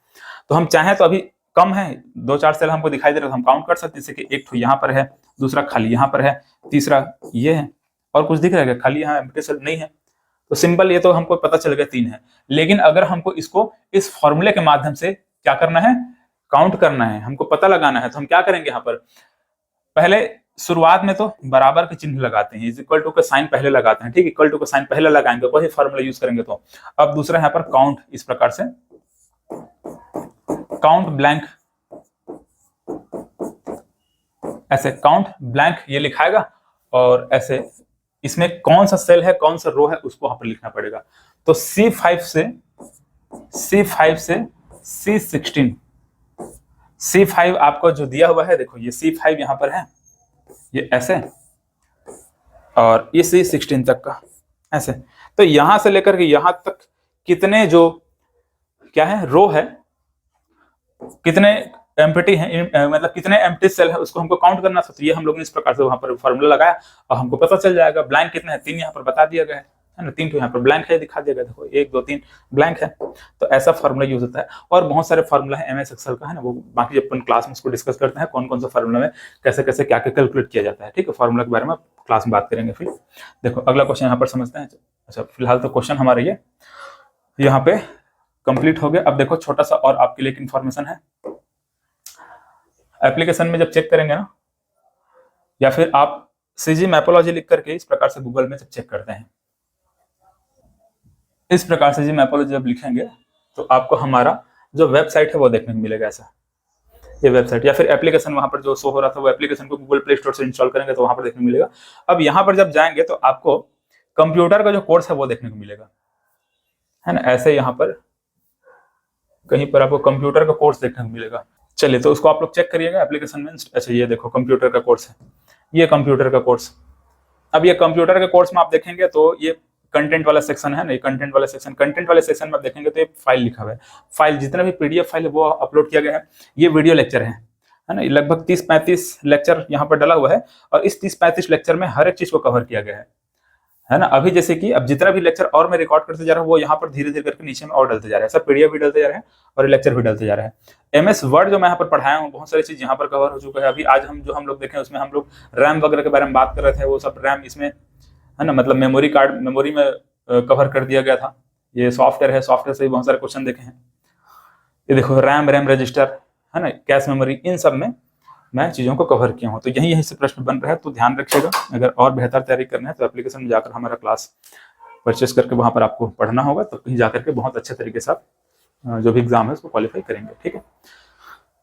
तो हम चाहें तो अभी कम है, 2-4 सेल हमको दिखाई दे रहा है तो हम काउंट कर सकते हैं, जैसे कि एक तो यहाँ पर है, दूसरा खाली यहाँ पर है, तीसरा ये है, और कुछ दिख रहा है खाली, यहाँ एम्प्टी सेल नहीं है। तो सिंपल ये तो हमको पता चल गया 3 है। लेकिन अगर हमको इसको इस फॉर्मूले के माध्यम से क्या करना है, काउंट करना है, हमको पता लगाना है, तो हम क्या करेंगे, यहाँ पर पहले शुरुआत में तो बराबर के चिन्ह लगाते हैं, इज इक्वल टू का साइन पहले लगाते हैं, ठीक, इक्वल टू का साइन पहले लगाएंगे, वही फॉर्मूला यूज करेंगे। तो अब दूसरा यहाँ पर काउंट, इस प्रकार से काउंट ब्लैंक, ऐसे काउंट ब्लैंक ये लिखाएगा, और ऐसे इसमें कौन सा सेल है, कौन सा रो है, उसको वहां पर लिखना पड़ेगा। तो C5 से C16, C5 आपको जो दिया हुआ है, देखो ये C5 यहां पर है, ये ऐसे, और ये C16 तक का ऐसे। तो यहां से लेकर के यहां तक कितने जो क्या है रो है, कितने एम्प्टी है, मतलब कितने एम्प्टी सेल है, उसको हमको काउंट करना था। तो ये हम लोगों ने इस प्रकार से वहां पर फॉर्मूला लगाया और हमको पता चल जाएगा। ब्लैंक कितने हैं, 3 यहाँ पर बता दिया गया है ना, 3 तो यहाँ पर ब्लैंक है, दिखा दिया गया, देखो 1 2 3 ब्लैंक है। तो ऐसा फॉर्मूला यूज होता है, और बहुत सारे फॉर्मूला है एमएस एक्सेल का, है ना, वो बाकी अपन क्लास में उसको डिस्कस करते हैं, कौन कौन सा फॉर्मूला में कैसे कैसे क्या क्या कैलकुलेट किया जाता है, ठीक है। फॉर्मूला के बारे में क्लास में बात करेंगे। फिर देखो अगला क्वेश्चन यहाँ पर समझते हैं। अच्छा, फिलहाल तो क्वेश्चन हमारे ये यहाँ पे कंप्लीट हो गया। अब देखो छोटा सा और आपके लिए इन्फॉर्मेशन है, एप्लीकेशन में जब चेक करेंगे ना, या फिर आप सीजी मैपोलॉजी लिख करके इस प्रकार से गूगल में जब चेक करते हैं, इस प्रकार से जी मैपोलॉजी जब लिखेंगे तो आपको हमारा जो वेबसाइट है वो देखने को मिलेगा, ऐसा ये वेबसाइट, या फिर एप्लीकेशन वहां पर जो शो हो रहा था वो एप्लीकेशन को गूगल प्ले स्टोर से इंस्टॉल करेंगे तो वहां पर देखने को मिलेगा। अब यहाँ पर जब जाएंगे तो आपको कंप्यूटर का जो कोर्स है वो देखने को मिलेगा, है ना, ऐसे यहाँ पर कहीं पर आपको कंप्यूटर का कोर्स देखने को मिलेगा। चलिए, तो उसको आप लोग चेक करिएगा एप्लीकेशन में। अच्छा, ये देखो कंप्यूटर का कोर्स है, ये कंप्यूटर का कोर्स। अब ये कंप्यूटर के कोर्स में आप देखेंगे तो ये कंटेंट वाला सेक्शन है ना, ये कंटेंट वाला सेक्शन, कंटेंट वाले सेक्शन में आप देखेंगे तो ये फाइल लिखा हुआ है, फाइल जितना भी पीडीएफ फाइल है वो अपलोड किया गया है। ये वीडियो लेक्चर है ना, लगभग 30-35 लेक्चर यहाँ पर डला हुआ है, और इस 30-35 लेक्चर में हर एक चीज को कवर किया गया है ना। अभी जैसे कि अब जितना भी लेक्चर और मैं रिकॉर्ड करते जा रहा हूँ वो यहाँ पर धीरे धीरे करके नीचे में और डलते जा रहे हैं, सब पीडीएफ भी डलते जा रहे हैं और लेक्चर भी डलते जा रहे हैं। एमएस वर्ड जो मैं यहाँ पर पढ़ाया हूँ, बहुत सारी चीज यहाँ पर कवर हो चुका है। अभी आज हम लोग देखें उसमें हम लोग रैम वगैरह के बारे में बात कर रहे थे, वो सब रैम इसमें है ना, मतलब मेमोरी कार्ड मेमोरी में कवर कर दिया गया था। ये सॉफ्टवेयर है, सॉफ्टवेयर से भी बहुत सारे क्वेश्चन देखे हैं। ये देखो रैम रजिस्टर है ना, कैश मेमोरी, इन सब में मैं चीजों को कवर किया हूँ। तो यही से प्रश्न बन रहा है, तो ध्यान रखिएगा। अगर और बेहतर तैयारी करना है तो एप्लीकेशन में जाकर हमारा क्लास परचेस करके वहां पर आपको पढ़ना होगा, तो कहीं जाकर के बहुत अच्छे तरीके से आप जो भी एग्जाम है उसको क्वालिफाई करेंगे, ठीक है।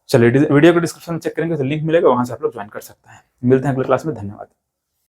चलिए, वीडियो को डिस्क्रिप्शन में चेक करेंगे तो लिंक मिलेगा, वहां से आप लोग ज्वाइन कर सकते हैं। मिलते हैं अगले क्लास में, धन्यवाद।